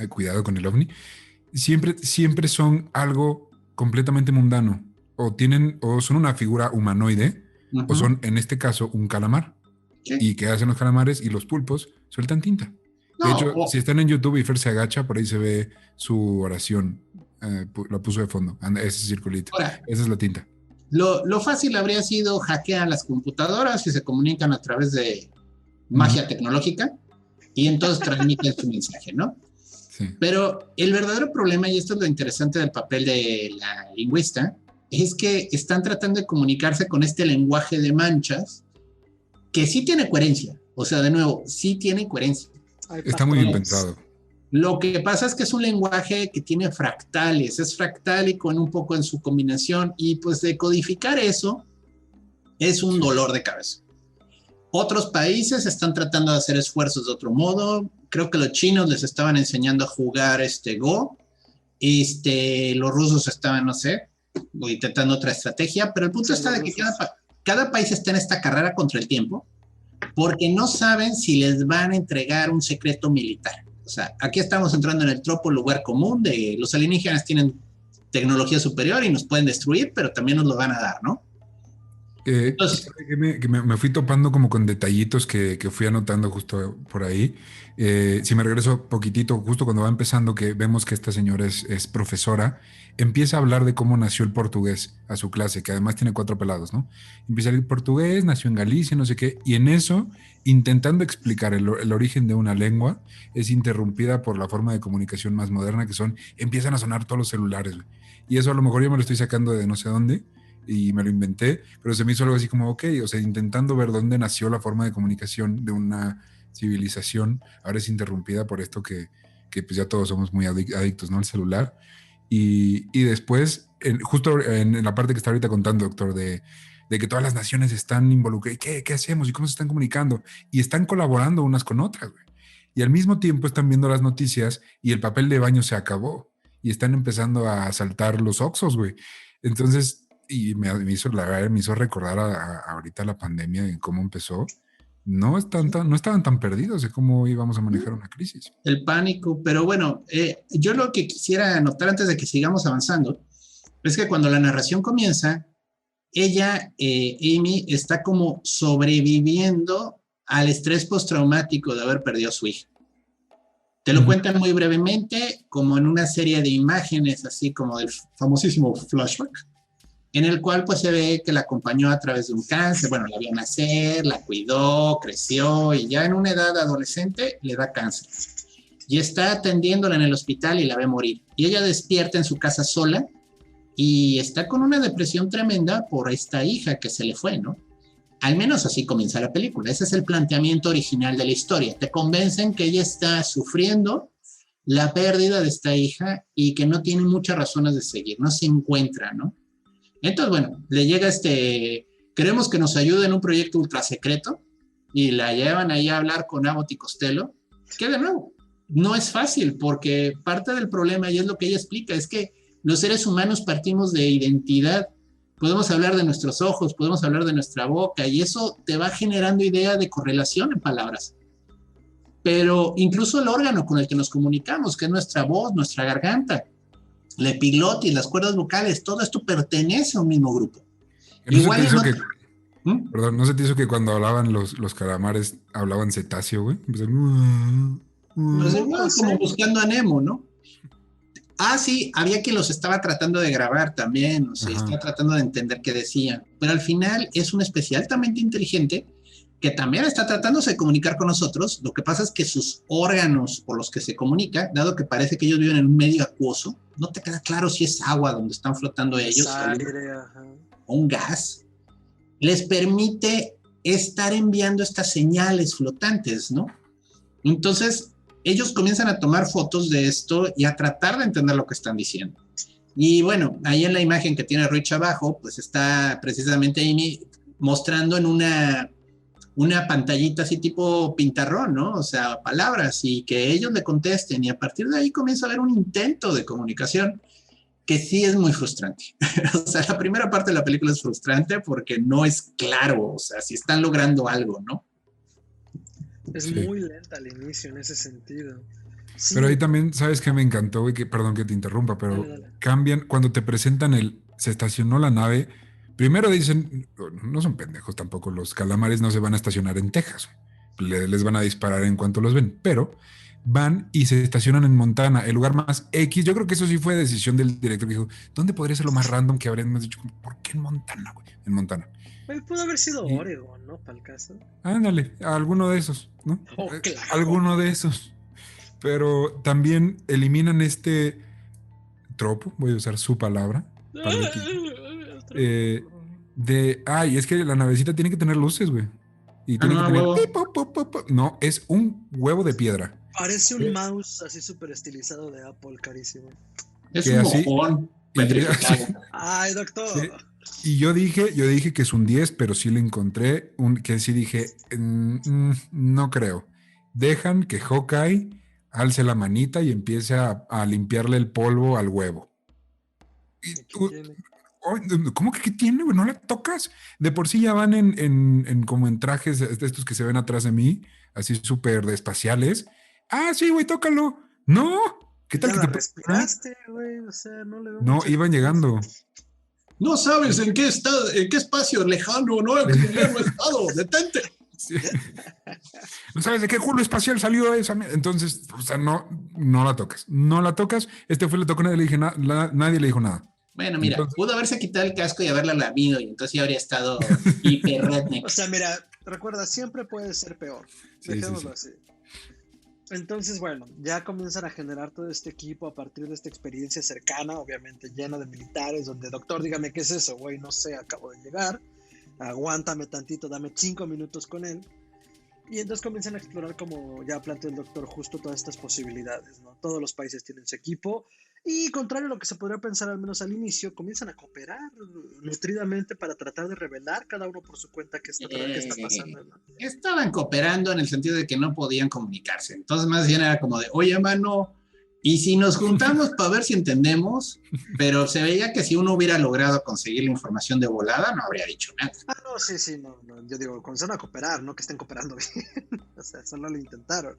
cuidado con el ovni, siempre son algo completamente mundano, o son una figura humanoide, o son en este caso un calamar. ¿Sí? ¿Y qué hacen los calamares y los pulpos? Sueltan tinta. De No, hecho, si están en YouTube y Fer se agacha, por ahí se ve su oración. La puso de fondo, ese circulito. ahora, Esa es la tinta. lo fácil habría sido hackear las computadoras y se comunican a través de magia tecnológica y entonces transmiten su mensaje, ¿no? Sí. Pero el verdadero problema, y esto es lo interesante del papel de la lingüista, es que están tratando de comunicarse con este lenguaje de manchas que sí tiene coherencia. O sea, de nuevo, sí tiene coherencia. Está muy bien pensado. Lo que pasa es que es un lenguaje que tiene fractales, es fractálico en un poco en su combinación y pues decodificar eso es un dolor de cabeza. Otros países están tratando de hacer esfuerzos de otro modo. Creo que los chinos les estaban enseñando a jugar Go. Los rusos estaban, no sé, intentando otra estrategia, pero el punto está de que cada país está en esta carrera contra el tiempo porque no saben si les van a entregar un secreto militar. O sea, aquí estamos entrando en el tropo lugar común de los alienígenas tienen tecnología superior y nos pueden destruir, pero también nos lo van a dar, ¿no? Entonces, me fui topando como con detallitos que fui anotando justo por ahí. Si me regreso poquitito, justo cuando va empezando, que vemos que esta señora es profesora, empieza a hablar de cómo nació el portugués a su clase, que además tiene 4 pelados, ¿no? Empieza a decir portugués, nació en Galicia, no sé qué, y en eso, intentando explicar el origen de una lengua, es interrumpida por la forma de comunicación más moderna, que empiezan a sonar todos los celulares, güey. Y eso a lo mejor yo me lo estoy sacando de no sé dónde, y me lo inventé, pero se me hizo algo así como, ok, o sea, intentando ver dónde nació la forma de comunicación de una civilización, ahora es interrumpida por esto que pues ya todos somos muy adictos, ¿no? Al celular. Y después, justo en la parte que está ahorita contando, doctor, de que todas las naciones están involucradas, ¿qué hacemos? ¿Y cómo se están comunicando? Y están colaborando unas con otras, güey. Y al mismo tiempo están viendo las noticias y el papel de baño se acabó. Y están empezando a saltar los Oxxos, güey. Entonces, y me hizo recordar ahorita la pandemia y cómo empezó. No estaban tan perdidos de cómo íbamos a manejar una crisis. El pánico, pero bueno, yo lo que quisiera anotar antes de que sigamos avanzando es que cuando la narración comienza, ella, Amy, está como sobreviviendo al estrés postraumático de haber perdido a su hija. Te lo cuentan muy brevemente, como en una serie de imágenes, así como del famosísimo flashback, en el cual pues se ve que la acompañó a través de un cáncer, bueno, la vio nacer, la cuidó, creció y ya en una edad adolescente le da cáncer. Y está atendiéndola en el hospital y la ve morir. Y ella despierta en su casa sola y está con una depresión tremenda por esta hija que se le fue, ¿no? Al menos así comienza la película. Ese es el planteamiento original de la historia. Te convencen que ella está sufriendo la pérdida de esta hija y que no tiene muchas razones de seguir, no se encuentra, ¿no? Entonces, bueno, le llega queremos que nos ayude en un proyecto ultra secreto y la llevan ahí a hablar con Abbott y Costello, que de nuevo, no es fácil porque parte del problema, y es lo que ella explica, es que los seres humanos partimos de identidad. Podemos hablar de nuestros ojos, podemos hablar de nuestra boca y eso te va generando idea de correlación en palabras. Pero incluso el órgano con el que nos comunicamos, que es nuestra voz, nuestra garganta, la epiglotis, las cuerdas vocales, todo esto pertenece a un mismo grupo. Igual Perdón, ¿no se te hizo que cuando hablaban los calamares hablaban cetáceo, güey? Como buscando a Nemo, ¿no? Ah, sí, había quien los estaba tratando de grabar también, o sea, estaba tratando de entender qué decían, pero al final es un especie altamente inteligente que también está tratándose de comunicar con nosotros. Lo que pasa es que sus órganos por los que se comunica, dado que parece que ellos viven en un medio acuoso, no te queda claro si es agua donde están flotando ellos o un gas, les permite estar enviando estas señales flotantes, ¿no? Entonces, ellos comienzan a tomar fotos de esto y a tratar de entender lo que están diciendo. Y bueno, ahí en la imagen que tiene Rich abajo, pues está precisamente Amy mostrando en una pantallita así tipo pintarrón, ¿no? O sea, palabras y que ellos le contesten y a partir de ahí comienza a haber un intento de comunicación que sí es muy frustrante. O sea, la primera parte de la película es frustrante porque no es claro, o sea, si están logrando algo, ¿no? Es muy lenta al inicio en ese sentido. Sí. Pero ahí también, ¿sabes qué me encantó, güey? Perdón que te interrumpa, pero cambian, cuando te presentan se estacionó la nave, primero dicen, no son pendejos tampoco, los calamares no se van a estacionar en Texas, les van a disparar en cuanto los ven, pero van y se estacionan en Montana, el lugar más X. Yo creo que eso sí fue decisión del director que dijo, ¿dónde podría ser lo más random que habríamos dicho? ¿Por qué en Montana, güey? En Montana. Pudo haber sido Oregon, ¿no? Para el caso. Ándale, alguno de esos, ¿no? Claro. Alguno de esos. Pero también eliminan este tropo, voy a usar su palabra, es que la navecita tiene que tener luces, güey. Y tiene que tener... No, es un huevo de piedra. Parece un mouse así súper estilizado de Apple, carísimo. Es un mojón. Ay, doctor. Sí. Y yo dije que es un 10, pero sí le encontré que sí dije, no creo. Dejan que Hawkeye alce la manita y empiece a limpiarle el polvo al huevo. ¿Cómo que qué tiene, güey? ¿No la tocas? De por sí ya van en como en trajes de estos que se ven atrás de mí, así súper espaciales. Ah, sí, güey, tócalo. No. ¿Qué tal ya que te respiraste, güey? O sea, no le veo. No, iban llegando. No sabes en qué espacio lejano, no he estado. Detente. Sí. No sabes de qué culo espacial salió esa. Entonces, o sea, no la tocas. No la tocas. Fue le tocó, nadie le dijo nada. Bueno, mira, entonces, pudo haberse quitado el casco y haberla lamido y entonces ya habría estado hiper redneck. O sea, mira, recuerda, siempre puede ser peor. Dejémoslo así. Entonces, bueno, ya comienzan a generar todo este equipo a partir de esta experiencia cercana, obviamente llena de militares, donde doctor, dígame qué es eso, güey, no sé, acabo de llegar, aguántame tantito, dame 5 minutos con él. Y entonces comienzan a explorar, como ya planteó el doctor, justo todas estas posibilidades, ¿no? Todos los países tienen su equipo y, contrario a lo que se podría pensar al menos al inicio, comienzan a cooperar nutridamente para tratar de revelar cada uno por su cuenta qué está pasando, ¿no? Estaban cooperando en el sentido de que no podían comunicarse. Entonces más bien era como de, oye, mano, y si nos juntamos para ver si entendemos, pero se veía que si uno hubiera logrado conseguir la información de volada, no habría dicho nada. No, sí, no, yo digo, comenzaron a cooperar, no que estén cooperando bien, o sea, solo lo intentaron.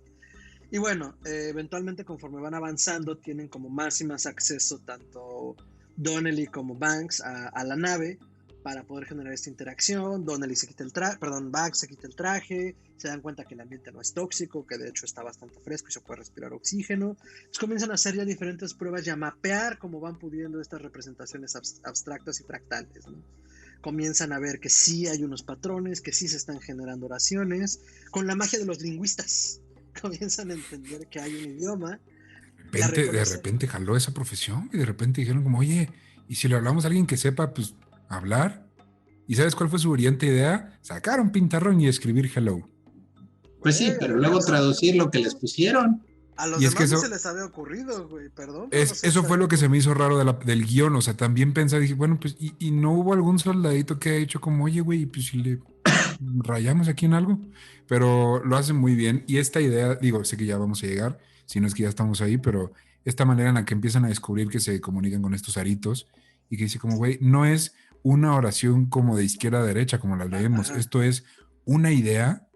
Y bueno, eventualmente conforme van avanzando, tienen como más y más acceso tanto Donnelly como Banks a la nave para poder generar esta interacción. Donnelly se quita el traje, Banks se quita el traje, se dan cuenta que el ambiente no es tóxico, que de hecho está bastante fresco y se puede respirar oxígeno. Entonces comienzan a hacer ya diferentes pruebas y a mapear cómo van pudiendo estas representaciones abstractas y fractales, ¿no? Comienzan a ver que sí hay unos patrones, que sí se están generando oraciones, con la magia de los lingüistas. Comienzan a entender que hay un idioma. De repente jaló esa profesión y de repente dijeron como, oye, ¿y si le hablamos a alguien que sepa, pues, hablar? ¿Y sabes cuál fue su brillante idea? Sacar un pintarrón y escribir hello. Pues sí, pero luego traducir lo que les pusieron. A los demás no se les había ocurrido, güey, perdón. Eso fue lo que se me hizo raro del guión, o sea, también pensé, dije, bueno, pues, ¿y no hubo algún soldadito que ha hecho como, oye, güey, pues si le rayamos aquí en algo? Pero lo hacen muy bien, y esta idea, digo, sé que ya vamos a llegar, si no es que ya estamos ahí, pero esta manera en la que empiezan a descubrir que se comunican con estos aritos, y que dice como, güey, no es una oración como de izquierda a derecha, como la leemos, esto es una idea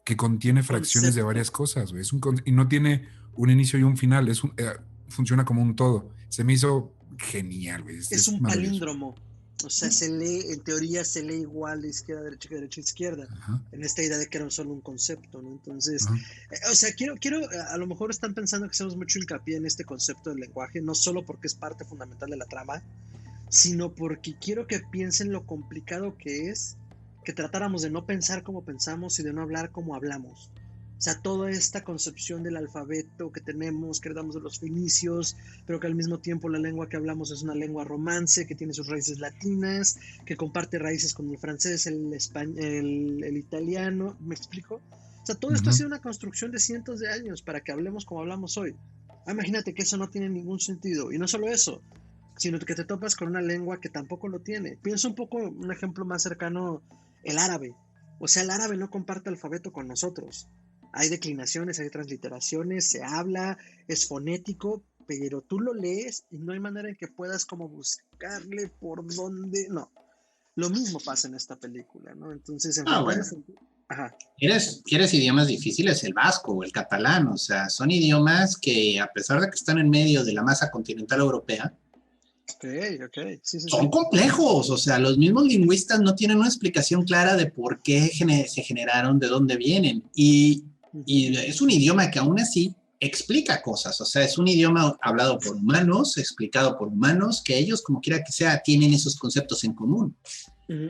que contiene fracciones de varias cosas, güey, y no tiene un inicio y un final, funciona como un todo. Se me hizo genial, güey. Es un palíndromo. O sea, en teoría se lee igual izquierda, derecha, izquierda. En esta idea de que era solo un concepto, ¿no? Entonces, o sea, quiero, a lo mejor están pensando que hacemos mucho hincapié en este concepto del lenguaje, no solo porque es parte fundamental de la trama, sino porque quiero que piensen lo complicado que es que tratáramos de no pensar como pensamos y de no hablar como hablamos. O sea, toda esta concepción del alfabeto que tenemos, que heredamos de los fenicios, pero que al mismo tiempo la lengua que hablamos es una lengua romance, que tiene sus raíces latinas, que comparte raíces con el francés, el italiano, ¿me explico? O sea, todo esto ha sido una construcción de cientos de años para que hablemos como hablamos hoy. Imagínate que eso no tiene ningún sentido. Y no solo eso, sino que te topas con una lengua que tampoco lo tiene. Piensa un poco, un ejemplo más cercano, el árabe. O sea, el árabe no comparte alfabeto con nosotros. Hay declinaciones, hay transliteraciones, se habla, es fonético, pero tú lo lees y no hay manera en que puedas como buscarle por dónde. No, lo mismo pasa en esta película, ¿no? Entonces, bueno. ¿Quieres idiomas difíciles? El vasco o el catalán, o sea, son idiomas que a pesar de que están en medio de la masa continental europea, son complejos, o sea, los mismos lingüistas no tienen una explicación clara de por qué se generaron, de dónde vienen, y es un idioma que aún así explica cosas, o sea, es un idioma hablado por humanos, explicado por humanos, que ellos, como quiera que sea, tienen esos conceptos en común.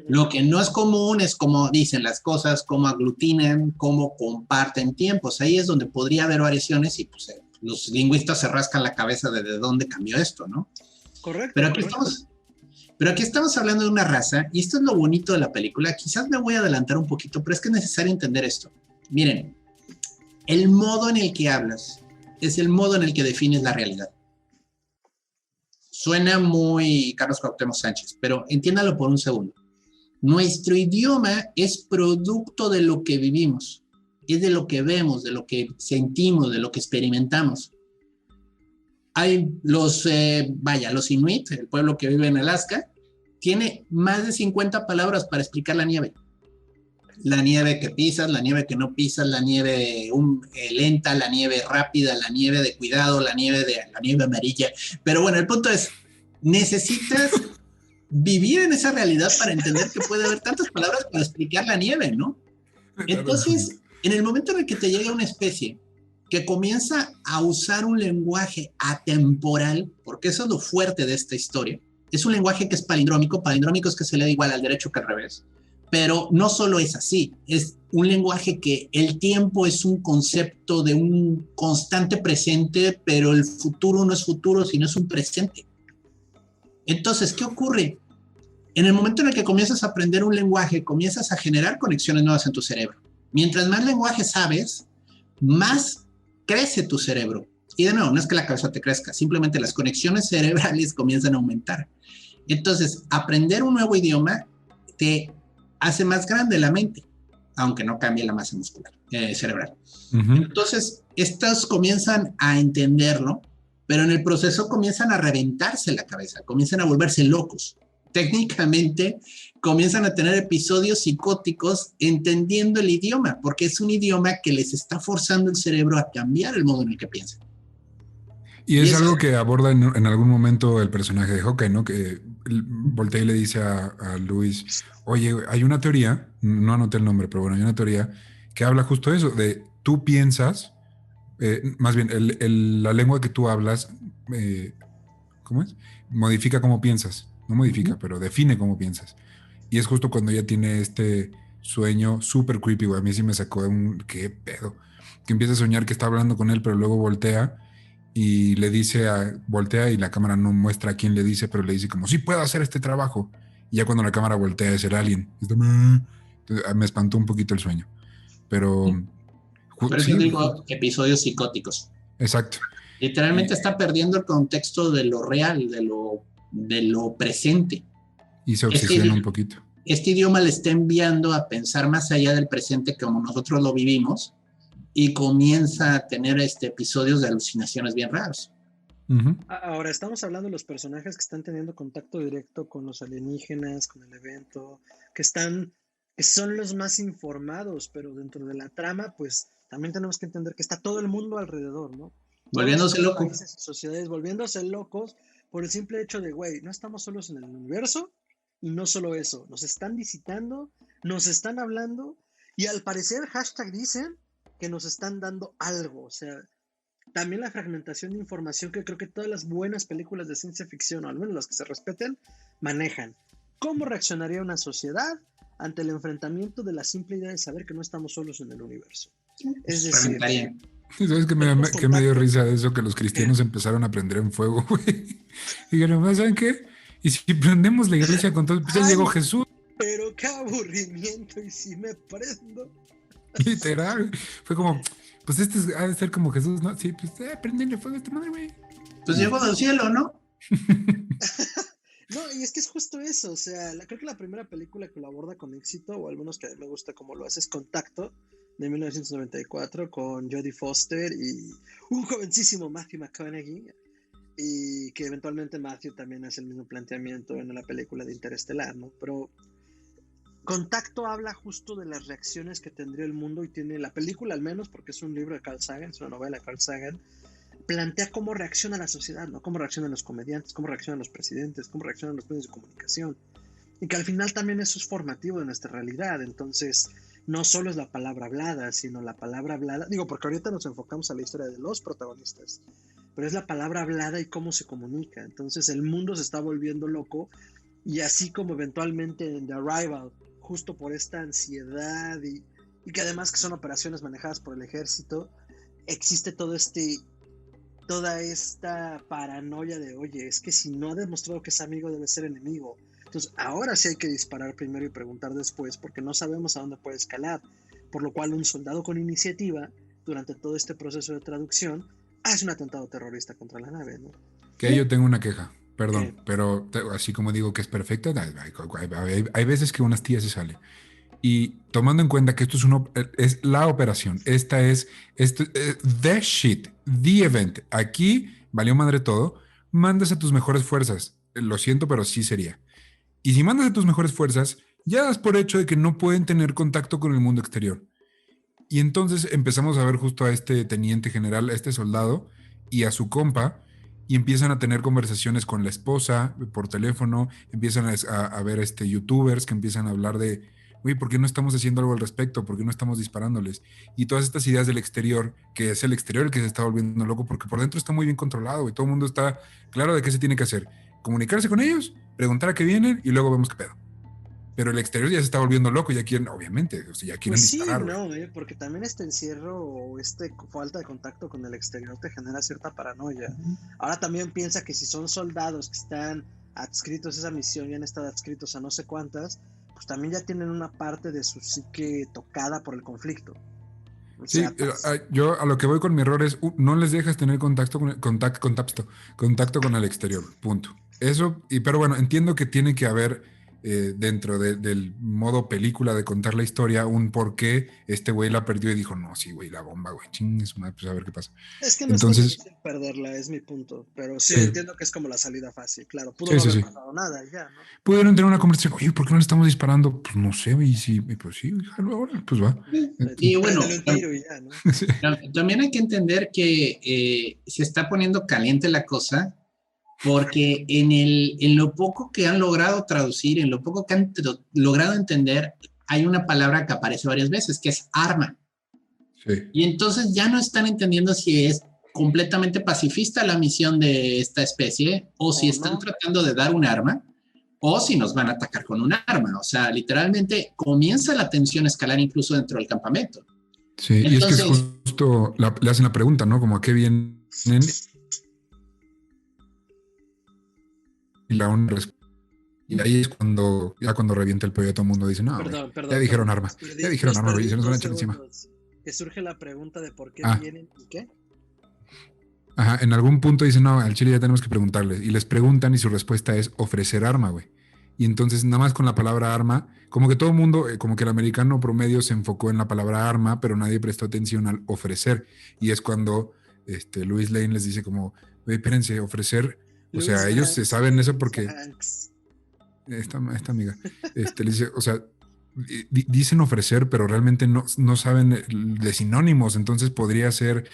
Lo que no es común es cómo dicen las cosas, cómo aglutinan, cómo comparten tiempos. Ahí es donde podría haber variaciones y pues, los lingüistas se rascan la cabeza de dónde cambió esto, ¿no? Correcto. Pero aquí estamos hablando de una raza, y esto es lo bonito de la película. Quizás me voy a adelantar un poquito, pero es que es necesario entender esto. Miren, el modo en el que hablas es el modo en el que defines la realidad. Suena muy Carlos Cuauhtémoc Sánchez, pero entiéndalo por un segundo. Nuestro idioma es producto de lo que vivimos, es de lo que vemos, de lo que sentimos, de lo que experimentamos. Hay los Inuit, el pueblo que vive en Alaska, tiene más de 50 palabras para explicar la nieve. La nieve que pisas, la nieve que no pisas, la nieve lenta, la nieve rápida, la nieve de cuidado, la nieve amarilla. Pero bueno, el punto es, necesitas vivir en esa realidad para entender que puede haber tantas palabras para explicar la nieve, ¿no? Entonces, en el momento en el que te llega una especie que comienza a usar un lenguaje atemporal, porque eso es lo fuerte de esta historia, es un lenguaje que es palindrómico es que se lee igual al derecho que al revés, pero no solo es así, es un lenguaje que el tiempo es un concepto de un constante presente, pero el futuro no es futuro, sino es un presente. Entonces, ¿qué ocurre? En el momento en el que comienzas a aprender un lenguaje, comienzas a generar conexiones nuevas en tu cerebro. Mientras más lenguaje sabes, más crece tu cerebro. Y de nuevo, no es que la cabeza te crezca, simplemente las conexiones cerebrales comienzan a aumentar. Entonces, aprender un nuevo idioma te hace más grande la mente, aunque no cambie la masa muscular, cerebral. Entonces, estos comienzan a entenderlo, pero en el proceso comienzan a reventarse la cabeza, comienzan a volverse locos. Técnicamente comienzan a tener episodios psicóticos entendiendo el idioma, porque es un idioma que les está forzando el cerebro a cambiar el modo en el que piensan. Y es algo que aborda en algún momento el personaje de Hawkeye, ¿no? Que voltea y le dice a Luis, oye, hay una teoría, no anoté el nombre, pero bueno, hay una teoría que habla justo de eso, de tú piensas, más bien, la lengua que tú hablas, ¿cómo es? Modifica cómo piensas. No modifica, pero define cómo piensas. Y es justo cuando ella tiene este sueño súper creepy, güey. A mí sí me sacó de ¿qué pedo? Que empieza a soñar que está hablando con él, pero luego voltea y le dice voltea y la cámara no muestra a quién le dice, pero le dice como, sí puedo hacer este trabajo. Y ya cuando la cámara voltea es el alien. Entonces, me espantó un poquito el sueño. Pero yo digo episodios psicóticos. Exacto. Literalmente está perdiendo el contexto de lo real, de lo presente. Y se obsesiona un poquito. Este idioma le está enviando a pensar más allá del presente como nosotros lo vivimos y comienza a tener episodios de alucinaciones bien raros. Ahora estamos hablando de los personajes que están teniendo contacto directo con los alienígenas, con el evento, que son los más informados, pero dentro de la trama, pues también tenemos que entender que está todo el mundo alrededor, ¿no? Volviéndose locos. Países y sociedades volviéndose locos por el simple hecho de, güey, no estamos solos en el universo, y no solo eso, nos están visitando, nos están hablando, y al parecer, hashtag dicen que nos están dando algo, o sea, también la fragmentación de información que creo que todas las buenas películas de ciencia ficción, o al menos las que se respeten, manejan. ¿Cómo reaccionaría una sociedad ante el enfrentamiento de la simple idea de saber que no estamos solos en el universo? Es decir... ¿Sabes qué me dio risa de eso? Que los cristianos empezaron a prender en fuego, güey. Y dijeron, ¿saben qué? Y si prendemos la iglesia con todo, pues ya llegó Jesús. Pero qué aburrimiento, y si me prendo. Literal. Fue como, pues ha de ser como Jesús, ¿no? Sí, pues prendenle fuego a esta madre, güey. Pues llegó del cielo, ¿no? No, y es que es justo eso, o sea, creo que la primera película que lo aborda con éxito, o al menos que a mí me gusta como lo hace, es Contacto, de 1994, con Jodie Foster y un jovencísimo Matthew McConaughey, y que eventualmente Matthew también hace el mismo planteamiento en la película de Interestelar, ¿no? Pero Contacto habla justo de las reacciones que tendría el mundo, y tiene la película, al menos porque es un libro de Carl Sagan, es una novela de Carl Sagan, plantea cómo reacciona la sociedad, ¿no? Cómo reaccionan los comediantes, cómo reaccionan los presidentes, cómo reaccionan los medios de comunicación, y que al final también eso es formativo de nuestra realidad. Entonces, no solo es la palabra hablada, sino la palabra hablada, digo, porque ahorita nos enfocamos a la historia de los protagonistas, pero es la palabra hablada y cómo se comunica. Entonces el mundo se está volviendo loco, y así como eventualmente en The Arrival, justo por esta ansiedad y que además que son operaciones manejadas por el ejército, existe toda esta paranoia de, oye, es que si no ha demostrado que es amigo, debe ser enemigo. Entonces ahora sí hay que disparar primero y preguntar después, porque no sabemos a dónde puede escalar, por lo cual un soldado con iniciativa durante todo este proceso de traducción hace un atentado terrorista contra la nave, ¿no? Que yo tengo una queja, perdón, pero así como digo que es perfecta, hay veces que unas tías se sale. Y tomando en cuenta que esto es la operación, the shit, the event, aquí valió madre todo, mandas a tus mejores fuerzas. Lo siento, pero sí sería. Y si mandas a tus mejores fuerzas, ya das por hecho de que no pueden tener contacto con el mundo exterior. Y entonces empezamos a ver justo a este teniente general, a este soldado y a su compa, y empiezan a tener conversaciones con la esposa por teléfono, empiezan a ver youtubers que empiezan a hablar de, oye, ¿por qué no estamos haciendo algo al respecto? ¿Por qué no estamos disparándoles? Y todas estas ideas del exterior, que es el exterior el que se está volviendo loco, porque por dentro está muy bien controlado y todo el mundo está claro de qué se tiene que hacer. Comunicarse con ellos, preguntar a qué vienen y luego vemos qué pedo. Pero el exterior ya se está volviendo loco, ya quieren, obviamente, o sea, ya quieren pues disparar. Sí, no, porque también este encierro o falta de contacto con el exterior te genera cierta paranoia. Ahora también piensa que si son soldados que están adscritos a esa misión y han estado adscritos a no sé cuántas, pues también ya tienen una parte de su psique tocada por el conflicto. Sí, yo a lo que voy con mi error es, no les dejas tener contacto con el exterior, punto. Eso, pero bueno, entiendo que tiene que haber dentro del modo película de contar la historia un por qué este güey la perdió y dijo, no, sí, güey, la bomba, güey, chingues, pues a ver qué pasa. Es que no Entonces, es difícil perderla, es mi punto, pero sí, entiendo que es como la salida fácil, claro, pudo no haber pasado nada ya, ¿no? Pudieron tener una conversación, oye, ¿por qué no le estamos disparando? Pues no sé, güey, sí, pues sí, ahora, pues va. Y bueno, ya, ¿no? Sí. También hay que entender que se está poniendo caliente la cosa, porque en lo poco que han logrado traducir, en lo poco que han logrado entender, hay una palabra que aparece varias veces, que es arma. Sí. Y entonces ya no están entendiendo si es completamente pacifista la misión de esta especie, o si están tratando de dar un arma, o si nos van a atacar con un arma. O sea, literalmente comienza la tensión a escalar incluso dentro del campamento. Sí, entonces, y es que es justo, le hacen la pregunta, ¿no? Como a qué vienen... Y ahí es cuando revienta el pollo a todo el mundo. Dice, no, ya dijeron arma. Ya dijeron arma, güey, se nos van a echar encima. Que surge la pregunta de por qué vienen y qué. Ajá, en algún punto dicen, no, al chile ya tenemos que preguntarles. Y les preguntan y su respuesta es ofrecer arma, güey. Y entonces nada más con la palabra arma, como que todo el mundo, como que el americano promedio se enfocó en la palabra arma, pero nadie prestó atención al ofrecer. Y es cuando Louis Lane les dice como, güey, espérense, ofrecer... O sea, ellos se saben eso porque... Esta amiga le dice, o sea, dicen ofrecer, pero realmente no saben de sinónimos. Entonces podría ser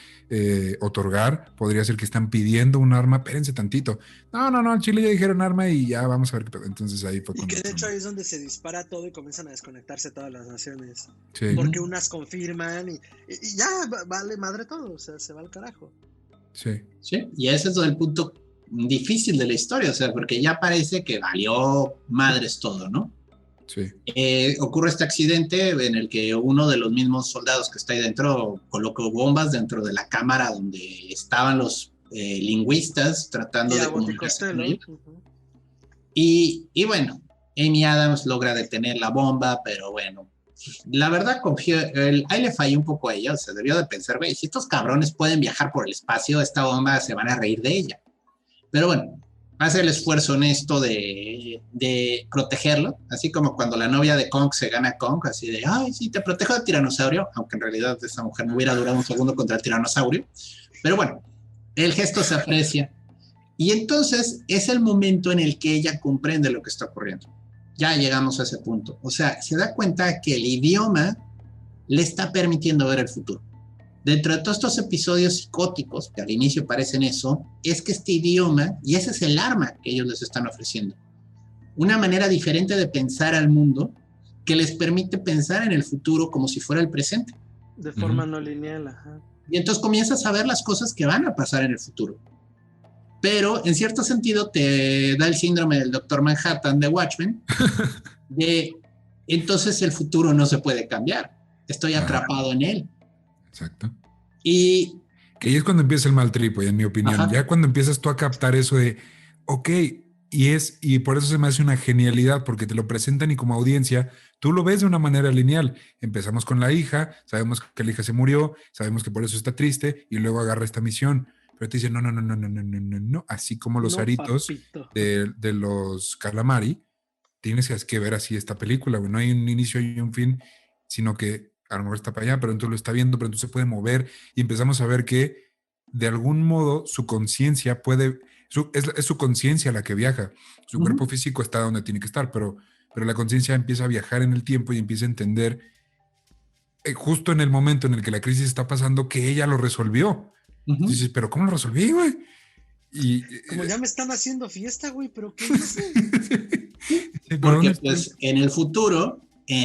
otorgar, podría ser que están pidiendo un arma. Espérense tantito. No, en Chile ya dijeron arma y ya vamos a ver qué pedo. Entonces ahí fue cuando... Y que de hecho ahí es donde se dispara todo y comienzan a desconectarse todas las naciones. Sí. Porque unas confirman y ya vale madre todo, o sea, se va al carajo. Sí. Sí, y ese es el punto difícil de la historia, o sea, porque ya parece que valió madres todo, ¿no? Sí. Ocurre este accidente en el que uno de los mismos soldados que está ahí dentro colocó bombas dentro de la cámara donde estaban los lingüistas tratando de comunicarse con ellos. Y bueno, Amy Adams logra detener la bomba, pero bueno, la verdad ahí le falló un poco a ella, o sea, debió de pensar, güey, si estos cabrones pueden viajar por el espacio, esta bomba se van a reír de ella. Pero bueno, hace el esfuerzo honesto de protegerlo, así como cuando la novia de Kong se gana a Kong, así de, ay, sí, te protejo del tiranosaurio, aunque en realidad esa mujer no hubiera durado un segundo contra el tiranosaurio. Pero bueno, el gesto se aprecia. Y entonces es el momento en el que ella comprende lo que está ocurriendo. Ya llegamos a ese punto. O sea, se da cuenta que el idioma le está permitiendo ver el futuro. Dentro de todos estos episodios psicóticos, que al inicio parecen eso, es que este idioma, y ese es el arma que ellos les están ofreciendo, una manera diferente de pensar al mundo que les permite pensar en el futuro como si fuera el presente. De forma no lineal, ajá. Y entonces comienzas a ver las cosas que van a pasar en el futuro. Pero en cierto sentido te da el síndrome del Doctor Manhattan de Watchmen, de entonces el futuro no se puede cambiar, estoy atrapado en él. Exacto. Y que ahí es cuando empieza el mal trip, en mi opinión. Ajá. Ya cuando empiezas tú a captar eso de, ok, y por eso se me hace una genialidad, porque te lo presentan y como audiencia, tú lo ves de una manera lineal. Empezamos con la hija, sabemos que la hija se murió, sabemos que por eso está triste, y luego agarra esta misión. Pero te dicen, no, así como los aritos de los calamari, tienes que ver así esta película, güey. No hay un inicio y un fin, sino que a lo mejor está para allá, pero entonces lo está viendo, pero entonces se puede mover y empezamos a ver que de algún modo su conciencia puede, es su conciencia la que viaja. Su cuerpo físico está donde tiene que estar, pero la conciencia empieza a viajar en el tiempo y empieza a entender justo en el momento en el que la crisis está pasando que ella lo resolvió. Dices, pero ¿cómo lo resolví, güey? Y como ya me están haciendo fiesta, güey, pero ¿qué hice? Sí, porque pues en el futuro,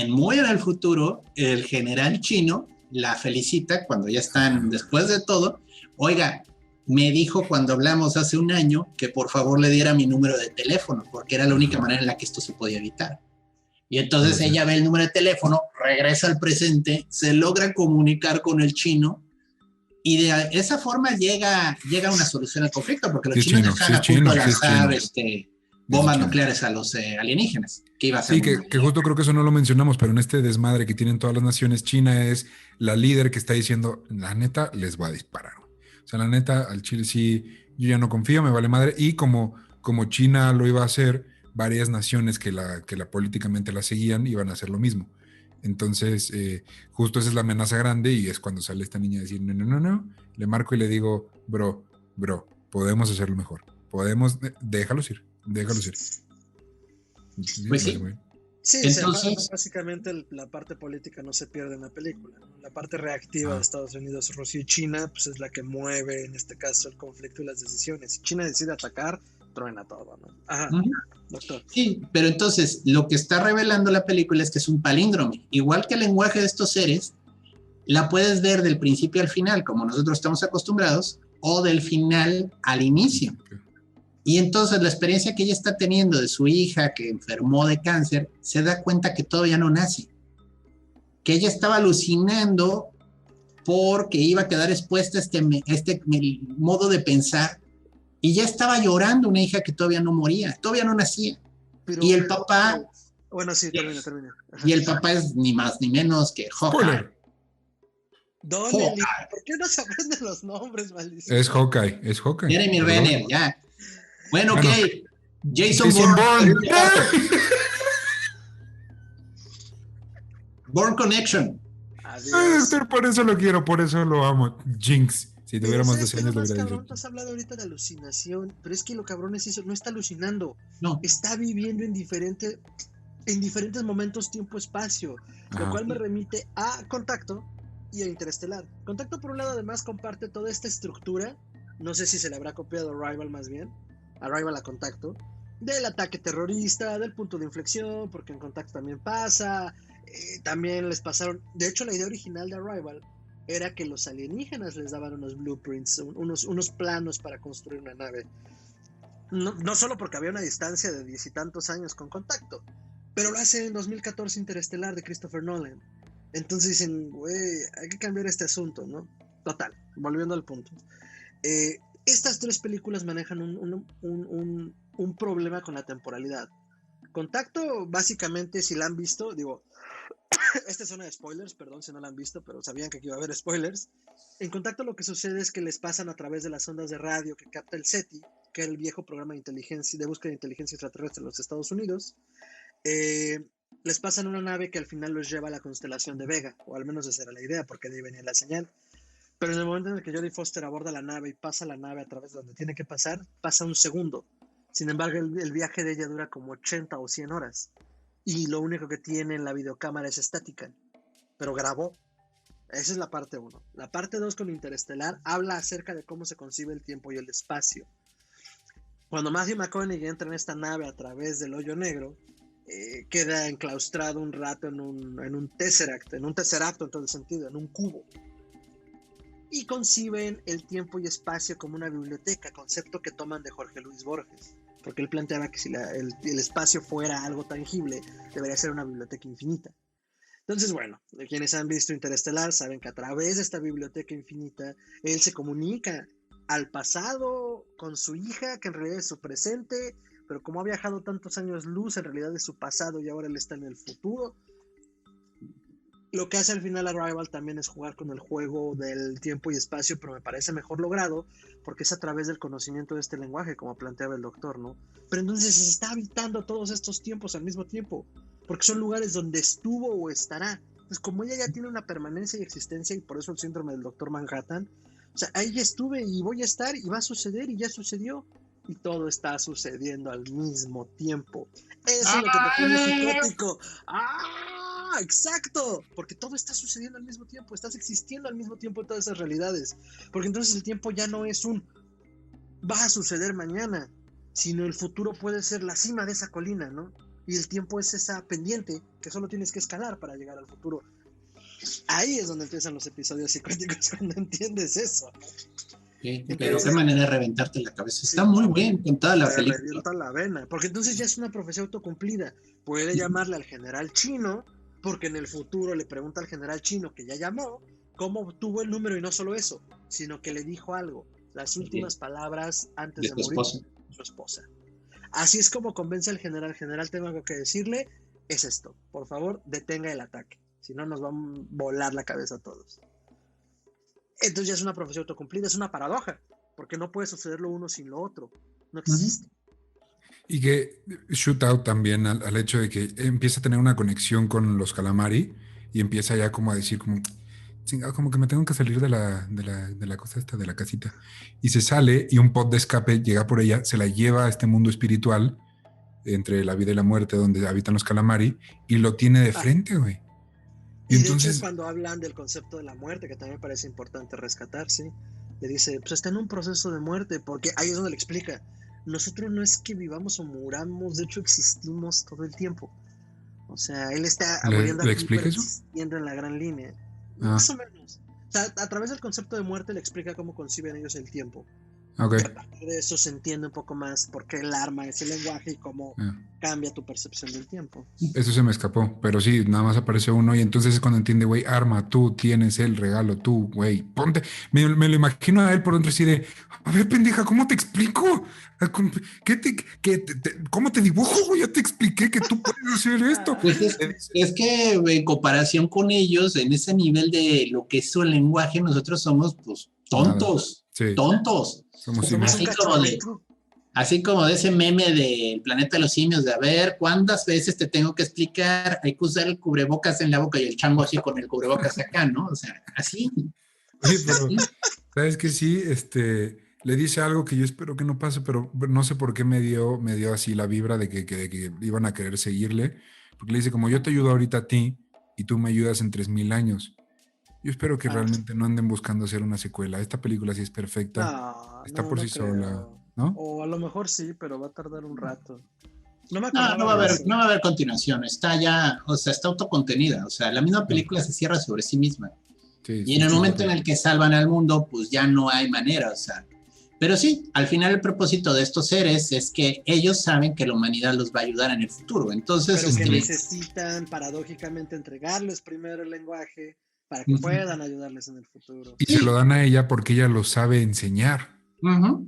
muy en el futuro, el general chino la felicita cuando ya están después de todo. Oiga, me dijo cuando hablamos hace un año que por favor le diera mi número de teléfono, porque era la única manera en la que esto se podía evitar. Y entonces ella ve el número de teléfono, regresa al presente, se logra comunicar con el chino, y de esa forma llega a una solución al conflicto, porque los chinos están a punto de lanzar bombas nucleares a los alienígenas. Que iba a ser que justo creo que eso no lo mencionamos, pero en este desmadre que tienen todas las naciones, China es la líder que está diciendo, la neta, les voy a disparar. O sea, la neta, al Chile sí, yo ya no confío, me vale madre. Y como China lo iba a hacer, varias naciones que políticamente la seguían iban a hacer lo mismo. Entonces, justo esa es la amenaza grande y es cuando sale esta niña a decir, no, le marco y le digo, bro, podemos hacerlo mejor. Déjalos ir. Pues sí. Sí, entonces, básicamente la parte política no se pierde en la película, ¿no? La parte reactiva de Estados Unidos, Rusia y China, pues es la que mueve, en este caso, el conflicto y las decisiones. Si China decide atacar, truena todo, ¿no? Ajá, doctor. Sí, pero entonces, lo que está revelando la película es que es un palíndromo. Igual que el lenguaje de estos seres, la puedes ver del principio al final, como nosotros estamos acostumbrados, o del final al inicio. Y entonces la experiencia que ella está teniendo de su hija que enfermó de cáncer, se da cuenta que todavía no nace. Que ella estaba alucinando porque iba a quedar expuesta a este modo de pensar, y ya estaba llorando una hija que todavía no moría, todavía no nacía. Y el papá... Bueno, sí, termina. Y el papá es ni más ni menos que Hawkeye. Donnelly, ¿por qué no se aprenden los nombres, maldición? Es Hawkeye. Jeremy Renner, ya. Bueno, ok. Jason Bourne. Bourne Connection. Doctor, por eso lo quiero, por eso lo amo. Jinx. Si tuviéramos 12 años, lo hubiera dicho. Tú has hablado ahorita de alucinación, pero es que lo cabrón es eso, no está alucinando. No. Está viviendo en diferentes momentos, tiempo, espacio. Lo cual me remite a Contacto y a Interestelar. Contacto, por un lado, además, comparte toda esta estructura. No sé si se le habrá copiado Arrival más bien. Arrival a Contacto, del ataque terrorista, del punto de inflexión, porque en Contacto también pasa, también les pasaron, de hecho la idea original de Arrival era que los alienígenas les daban unos blueprints, unos planos para construir una nave, no solo porque había una distancia de 10 y tantos años con Contacto, pero lo hace en 2014 Interestelar de Christopher Nolan. Entonces dicen, güey, hay que cambiar este asunto, ¿no? Total, volviendo al punto. Estas tres películas manejan un problema con la temporalidad. Contacto, básicamente, si la han visto, digo, esta es zona de spoilers, perdón si no la han visto, pero sabían que iba a haber spoilers. En Contacto lo que sucede es que les pasan a través de las ondas de radio que capta el SETI, que era el viejo programa de búsqueda de inteligencia extraterrestre en los Estados Unidos. Les pasan una nave que al final los lleva a la constelación de Vega, o al menos esa era la idea, porque de ahí venía la señal. Pero en el momento en el que Jodie Foster aborda la nave y pasa la nave a través de donde tiene que pasar, pasa un segundo. Sin embargo, el viaje de ella dura como 80 o 100 horas. Y lo único que tiene en la videocámara es estática. Pero grabó. Esa es la parte 1. La parte 2 con Interestelar habla acerca de cómo se concibe el tiempo y el espacio. Cuando Matthew McConaughey entra en esta nave a través del hoyo negro, queda enclaustrado un rato en un Tesseract, en todo el sentido, en un cubo. Y conciben el tiempo y espacio como una biblioteca, concepto que toman de Jorge Luis Borges, porque él planteaba que si el espacio fuera algo tangible, debería ser una biblioteca infinita. Entonces, bueno, quienes han visto Interestelar saben que a través de esta biblioteca infinita, él se comunica al pasado con su hija, que en realidad es su presente, pero como ha viajado tantos años luz, en realidad es su pasado y ahora él está en el futuro. Lo que hace al final Arrival también es jugar con el juego del tiempo y espacio, pero me parece mejor logrado porque es a través del conocimiento de este lenguaje, como planteaba el doctor, ¿no? Pero entonces se está habitando todos estos tiempos al mismo tiempo, porque son lugares donde estuvo o estará. Entonces, como ella ya tiene una permanencia y existencia, y por eso el síndrome del Doctor Manhattan, o sea, ahí ya estuve y voy a estar y va a suceder y ya sucedió. Y todo está sucediendo al mismo tiempo. Eso es lo que te pone psicótico. ¡Ah! ¡Exacto! Porque todo está sucediendo al mismo tiempo. Estás existiendo al mismo tiempo en todas esas realidades. Porque entonces el tiempo ya no es va a suceder mañana, sino el futuro puede ser la cima de esa colina, ¿no? Y el tiempo es esa pendiente que solo tienes que escalar para llegar al futuro. Ahí es donde empiezan los episodios psicóticos, cuando entiendes eso. Pero qué manera de reventarte la cabeza. Está muy bien contada la película. Revienta la vena, porque entonces ya es una profecía autocumplida. Puede llamarle al general chino, porque en el futuro le pregunta al general chino que ya llamó, cómo obtuvo el número, y no solo eso, sino que le dijo algo, las últimas palabras antes de morir, su esposa. Así es como convence al general. General, tengo algo que decirle, es esto, por favor, detenga el ataque, si no nos va a volar la cabeza a todos. Entonces ya es una profecía autocumplida, es una paradoja, porque no puede suceder lo uno sin lo otro, no existe. Y que Shootout también al hecho de que empieza a tener una conexión con los calamari y empieza ya como a decir como que me tengo que salir de la cosa esta, de la casita. Y se sale y un pod de escape llega por ella, se la lleva a este mundo espiritual entre la vida y la muerte donde habitan los calamari y lo tiene de frente, güey. Y entonces, de hecho, cuando hablan del concepto de la muerte, que también me parece importante rescatar, ¿sí? Le dice, pues está en un proceso de muerte, porque ahí es donde le explica, nosotros no es que vivamos o muramos, de hecho existimos todo el tiempo. O sea, él está muriendo aquí, pero existiendo en la gran línea. Más o menos. O sea, a través del concepto de muerte le explica cómo conciben ellos el tiempo. Okay. Y a partir de eso se entiende un poco más por qué el arma es el lenguaje y cómo cambia tu percepción del tiempo. Eso se me escapó, pero sí, nada más aparece uno y entonces es cuando entiende, güey, arma, tú tienes el regalo, tú, güey, ponte. Me lo imagino a él por dentro así de, a ver, pendeja, ¿cómo te explico? ¿Cómo te dibujo, güey? Ya te expliqué que tú puedes hacer esto. Pues es que en comparación con ellos, en ese nivel de lo que es su lenguaje, nosotros somos, pues, tontos, sí. Tontos. Somos así como de ese meme del planeta de los simios, de a ver, ¿cuántas veces te tengo que explicar? Hay que usar el cubrebocas en la boca y el chango así con el cubrebocas acá, ¿no? O sea, así. Oye, pero, ¿sabes qué? Sí, le dice algo que yo espero que no pase, pero no sé por qué me dio así la vibra de que iban a querer seguirle, porque le dice, como yo te ayudo ahorita a ti y tú me ayudas en 3000 años. Yo espero que realmente no anden buscando hacer una secuela. Esta película sí es perfecta. Está por sí sola, ¿no? O a lo mejor sí, pero va a tardar un rato. No va a haber continuación. Está ya, o sea, está autocontenida. O sea, la misma película se cierra sobre sí misma. Sí, y en el momento en el que salvan al mundo, pues ya no hay manera, o sea. Pero sí, al final el propósito de estos seres es que ellos saben que la humanidad los va a ayudar en el futuro. Entonces, pero que necesitan paradójicamente entregarles primero el lenguaje para que puedan ayudarles en el futuro. Y se lo dan a ella porque ella lo sabe enseñar.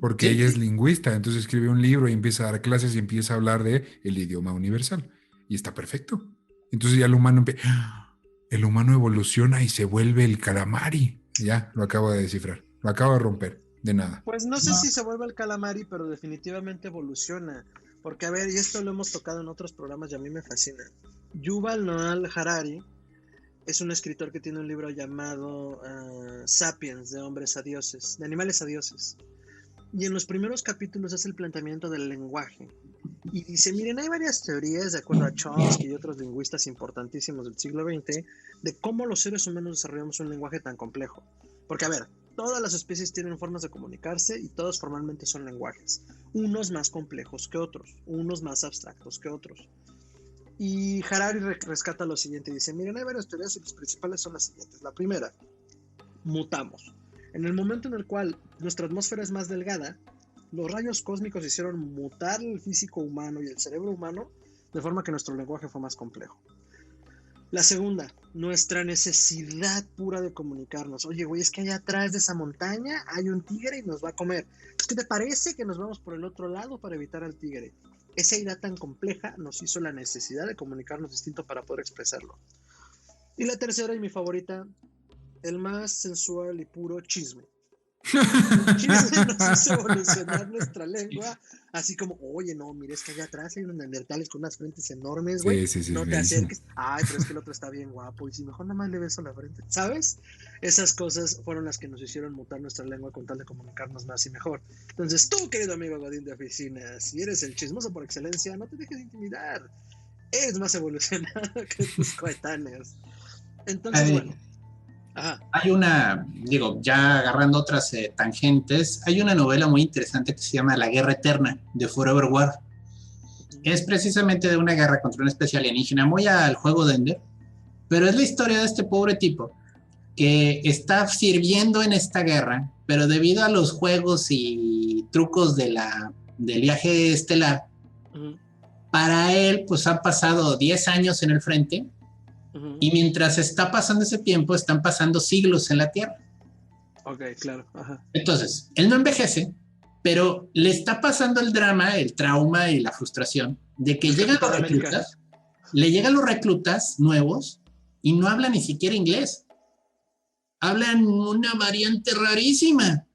Porque ella es lingüista, entonces escribe un libro y empieza a dar clases y empieza a hablar de el idioma universal. Y está perfecto. Entonces ya el humano evoluciona y se vuelve el calamari. Ya, lo acabo de descifrar. Lo acabo de romper. De nada. Pues no sé si se vuelve el calamari, pero definitivamente evoluciona. Porque, a ver, y esto lo hemos tocado en otros programas y a mí me fascina. Yuval Noah Harari es un escritor que tiene un libro llamado Sapiens, de hombres a dioses, de animales a dioses. Y en los primeros capítulos hace el planteamiento del lenguaje. Y dice, miren, hay varias teorías, de acuerdo a Chomsky y otros lingüistas importantísimos del siglo XX, de cómo los seres humanos desarrollamos un lenguaje tan complejo. Porque, a ver, todas las especies tienen formas de comunicarse y todos formalmente son lenguajes. Unos más complejos que otros, unos más abstractos que otros. Y Harari rescata lo siguiente, dice, miren, hay varias teorías y las principales son las siguientes. La primera, mutamos. En el momento en el cual nuestra atmósfera es más delgada, los rayos cósmicos hicieron mutar el físico humano y el cerebro humano de forma que nuestro lenguaje fue más complejo. La segunda, nuestra necesidad pura de comunicarnos. Oye, güey, es que allá atrás de esa montaña hay un tigre y nos va a comer. ¿Qué te parece que nos vamos por el otro lado para evitar al tigre? Esa idea tan compleja nos hizo la necesidad de comunicarnos distinto para poder expresarlo. Y la tercera y mi favorita, el más sensual y puro chisme. El chisme nos hizo evolucionar nuestra lengua, así como, oye, no, mira, es que allá atrás hay unos neandertales con unas frentes enormes, güey, Sí, no te buenísimo. acerques, ay, pero es que el otro está bien guapo, y si mejor nada más le beso la frente, ¿sabes? Esas cosas fueron las que nos hicieron mutar nuestra lengua con tal de comunicarnos más y mejor. Entonces, tú, querido amigo Godín de oficina, si eres el chismoso por excelencia, no te dejes intimidar, eres más evolucionado que tus coetáneos. Entonces, bueno, ajá. Hay una, digo, ya agarrando otras tangentes, hay una novela muy interesante que se llama La Guerra Eterna, de Forever War. Es precisamente de una guerra contra una especie alienígena, muy al juego de Ender, pero es la historia de este pobre tipo que está sirviendo en esta guerra, pero debido a los juegos y trucos del viaje estelar, para él, pues han pasado 10 años en el frente, y mientras está pasando ese tiempo, están pasando siglos en la Tierra. Ok, claro. Ajá. Entonces, él no envejece, pero le está pasando el drama, el trauma y la frustración de que llegan los reclutas, le llegan los reclutas nuevos y no hablan ni siquiera inglés. Hablan una variante rarísima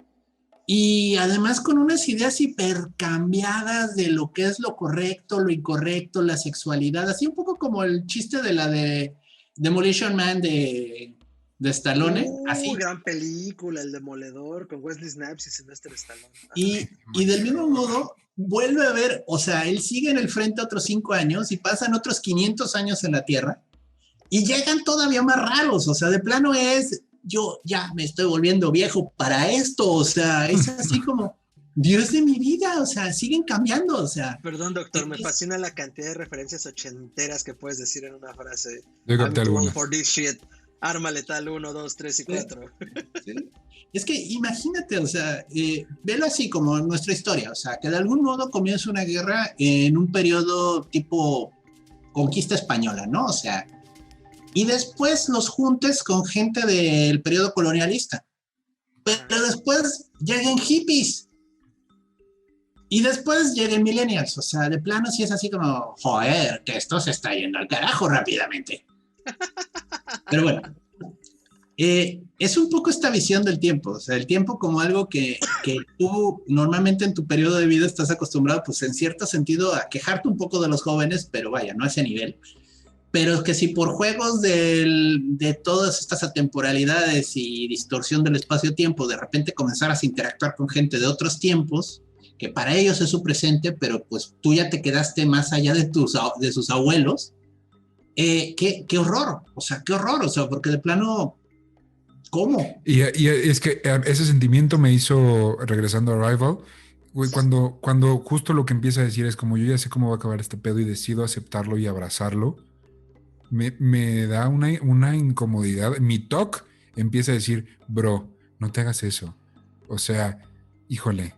y además con unas ideas hipercambiadas de lo que es lo correcto, lo incorrecto, la sexualidad, así un poco como el chiste de la de Demolition Man de Stallone, así. Gran película, El Demoledor, con Wesley Snipes y Sylvester Stallone. Y del mismo modo, vuelve a ver, o sea, él sigue en el frente otros 5 años y pasan otros 500 años en la Tierra y llegan todavía más raros, o sea, de plano es, yo ya me estoy volviendo viejo para esto, o sea, es así como, Dios de mi vida, o sea, siguen cambiando, o sea. Perdón, doctor, me fascina la cantidad de referencias ochenteras que puedes decir en una frase. Yo capté I'm too old algunas. for this shit. Arma letal 1, 2, 3 y 4. ¿Sí? Es que imagínate, o sea, velo así como nuestra historia, o sea, que de algún modo comienza una guerra en un periodo tipo conquista española, ¿no? O sea, y después los juntes con gente del periodo colonialista. Pero después llegan hippies. Y después llegan millennials. O sea, de plano sí es así como, joder, que esto se está yendo al carajo rápidamente. Pero bueno, es un poco esta visión del tiempo. O sea, el tiempo como algo que tú normalmente en tu periodo de vida estás acostumbrado, pues en cierto sentido, a quejarte un poco de los jóvenes, pero vaya, no a ese nivel. Pero que si por juegos de todas estas atemporalidades y distorsión del espacio-tiempo, de repente comenzaras a interactuar con gente de otros tiempos, que para ellos es su presente, pero pues tú ya te quedaste más allá de sus abuelos, qué horror, o sea, qué horror, o sea, porque de plano, ¿cómo? Y es que ese sentimiento me hizo, regresando a Arrival, güey, cuando justo lo que empieza a decir es como yo ya sé cómo va a acabar este pedo y decido aceptarlo y abrazarlo, me da una incomodidad. Mi TOC empieza a decir, bro, no te hagas eso. O sea, híjole,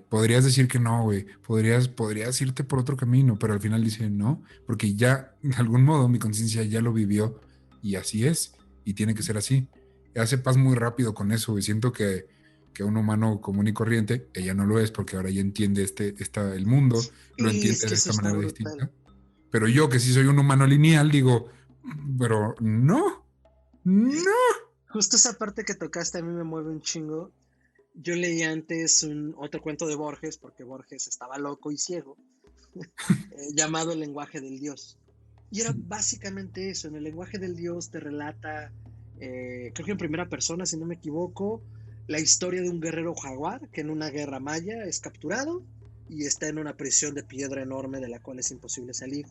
podrías decir que no, güey, podrías irte por otro camino, pero al final dice no, porque ya, de algún modo, mi conciencia ya lo vivió y así es, y tiene que ser así. Hace paz muy rápido con eso, güey. Siento que un humano común y corriente, ella no lo es porque ahora ya entiende el mundo, lo entiende de esta manera distinta. Pero yo, que sí soy un humano lineal, digo, pero no. Justo esa parte que tocaste a mí me mueve un chingo. Yo leí antes otro cuento de Borges, porque Borges estaba loco y ciego, llamado El lenguaje del Dios. Y era básicamente eso. En el lenguaje del Dios te relata, creo que en primera persona, si no me equivoco, la historia de un guerrero jaguar que en una guerra maya es capturado y está en una prisión de piedra enorme de la cual es imposible salir.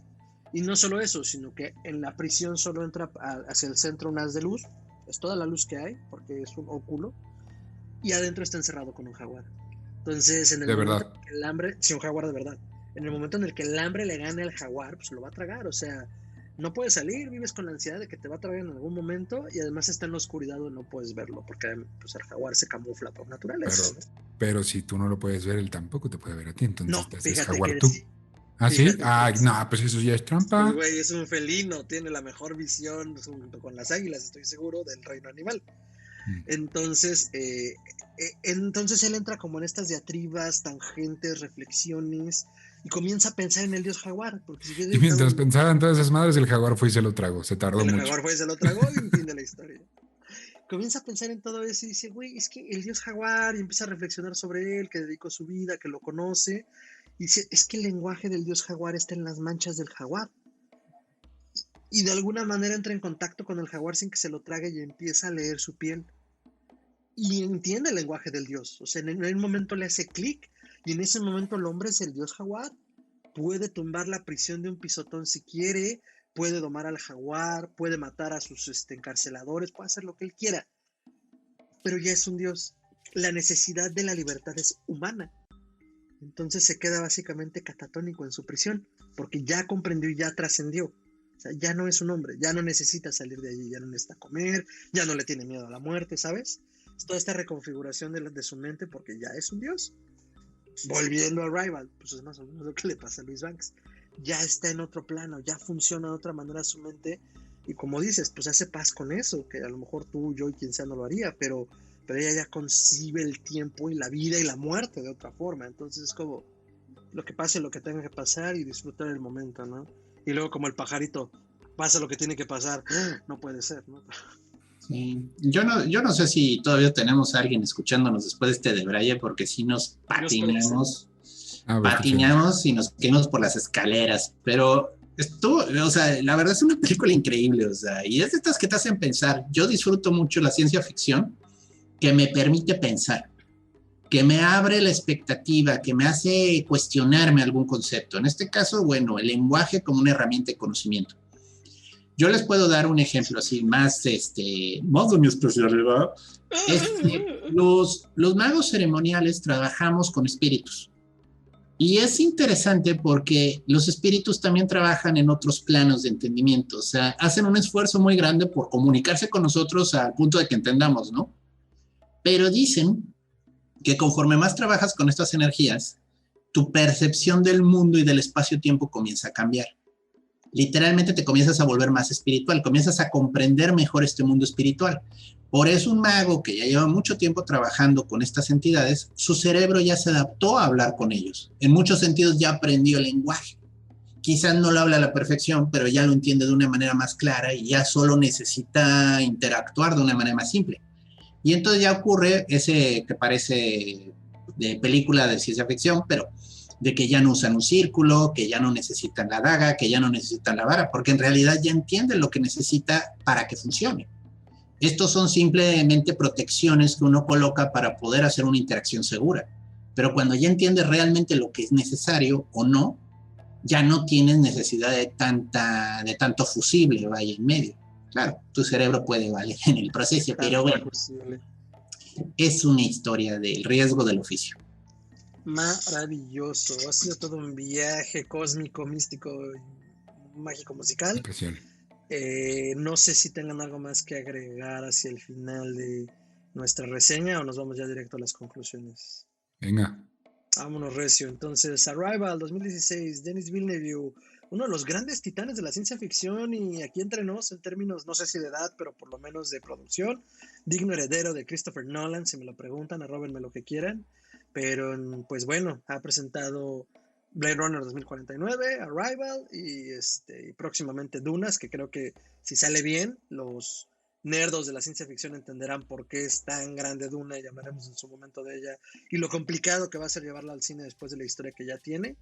Y no solo eso, sino que en la prisión solo entra hacia el centro un haz de luz, es toda la luz que hay, porque es un óculo, y adentro está encerrado con un jaguar. Entonces, en el De momento verdad. que el hambre, sí, un jaguar de verdad, en el momento en el que el hambre le gane al jaguar, pues lo va a tragar, o sea, no puedes salir, vives con la ansiedad de que te va a tragar en algún momento y además está en la oscuridad y no puedes verlo, porque pues, el jaguar se camufla por naturaleza. Pero si tú no lo puedes ver, él tampoco te puede ver a ti, entonces no, te haces fíjate jaguar que tú. sí. ¿Ah, sí? Fíjate Ah, que no, pues eso ya es trampa. El güey es un felino, tiene la mejor visión junto con las águilas, estoy seguro, del reino animal. Entonces él entra como en estas diatribas, tangentes, reflexiones, y comienza a pensar en el dios jaguar. Porque si y mientras pensaba en todas esas madres, el jaguar fue y se lo tragó, se tardó mucho. El jaguar fue y se lo tragó y fin de la historia. Comienza a pensar en todo eso y dice, güey, es que el dios jaguar, y empieza a reflexionar sobre él, que dedicó su vida, que lo conoce, y dice, es que el lenguaje del dios jaguar está en las manchas del jaguar. Y de alguna manera entra en contacto con el jaguar sin que se lo trague y empieza a leer su piel. Y entiende el lenguaje del dios. O sea, en el momento le hace clic y en ese momento el hombre es el dios jaguar. Puede tumbar la prisión de un pisotón si quiere, puede domar al jaguar, puede matar a sus encarceladores, puede hacer lo que él quiera. Pero ya es un dios. La necesidad de la libertad es humana. Entonces se queda básicamente catatónico en su prisión, porque ya comprendió y ya trascendió. O sea, ya no es un hombre, ya no necesita salir de allí, ya no necesita comer, ya no le tiene miedo a la muerte, ¿sabes? Es toda esta reconfiguración de su mente porque ya es un dios. Volviendo a Arrival, pues es más o menos lo que le pasa a Louise Banks. Ya está en otro plano, ya funciona de otra manera su mente y como dices, pues hace paz con eso, que a lo mejor tú, yo y quien sea no lo haría, pero ella ya concibe el tiempo y la vida y la muerte de otra forma. Entonces es como lo que pase, lo que tenga que pasar y disfrutar el momento, ¿no? Y luego como el pajarito, pasa lo que tiene que pasar, no puede ser, ¿no? Sí. Yo no sé si todavía tenemos a alguien escuchándonos después de este debraye, porque si nos patinamos y nos caímos por las escaleras, pero estuvo, o sea, la verdad es una película increíble, o sea, y es de estas que te hacen pensar. Yo disfruto mucho la ciencia ficción, que me permite pensar, que me abre la expectativa, que me hace cuestionarme algún concepto. En este caso, bueno, el lenguaje como una herramienta de conocimiento. Yo les puedo dar un ejemplo así, más de mi especialidad. Los magos ceremoniales trabajamos con espíritus. Y es interesante porque los espíritus también trabajan en otros planos de entendimiento. O sea, hacen un esfuerzo muy grande por comunicarse con nosotros al punto de que entendamos, ¿no? Pero dicen que conforme más trabajas con estas energías, tu percepción del mundo y del espacio-tiempo comienza a cambiar. Literalmente te comienzas a volver más espiritual, comienzas a comprender mejor este mundo espiritual. Por eso un mago que ya lleva mucho tiempo trabajando con estas entidades, su cerebro ya se adaptó a hablar con ellos. En muchos sentidos ya aprendió el lenguaje. Quizás no lo habla a la perfección, pero ya lo entiende de una manera más clara y ya solo necesita interactuar de una manera más simple. Y entonces ya ocurre ese que parece de película de ciencia ficción, pero de que ya no usan un círculo, que ya no necesitan la daga, que ya no necesitan la vara, porque en realidad ya entienden lo que necesita para que funcione. Estos son simplemente protecciones que uno coloca para poder hacer una interacción segura. Pero cuando ya entiendes realmente lo que es necesario o no, ya no tienes necesidad de tanto fusible vaya en medio. Claro, tu cerebro puede valer en el proceso, pero bueno, es una historia del riesgo del oficio. Maravilloso, ha sido todo un viaje cósmico, místico, mágico, musical. No sé si tengan algo más que agregar hacia el final de nuestra reseña o nos vamos ya directo a las conclusiones. Venga. Vámonos recio. Entonces, Arrival 2016, Denis Villeneuve, uno de los grandes titanes de la ciencia ficción y aquí entre nos, en términos, no sé si de edad, pero por lo menos de producción, digno heredero de Christopher Nolan, si me lo preguntan, arróbenme lo que quieran. Pero, pues bueno, ha presentado Blade Runner 2049, Arrival y próximamente Dunas, que creo que si sale bien, los nerdos de la ciencia ficción entenderán por qué es tan grande Duna, y llamaremos en su momento de ella, y lo complicado que va a ser llevarla al cine después de la historia que ya tiene.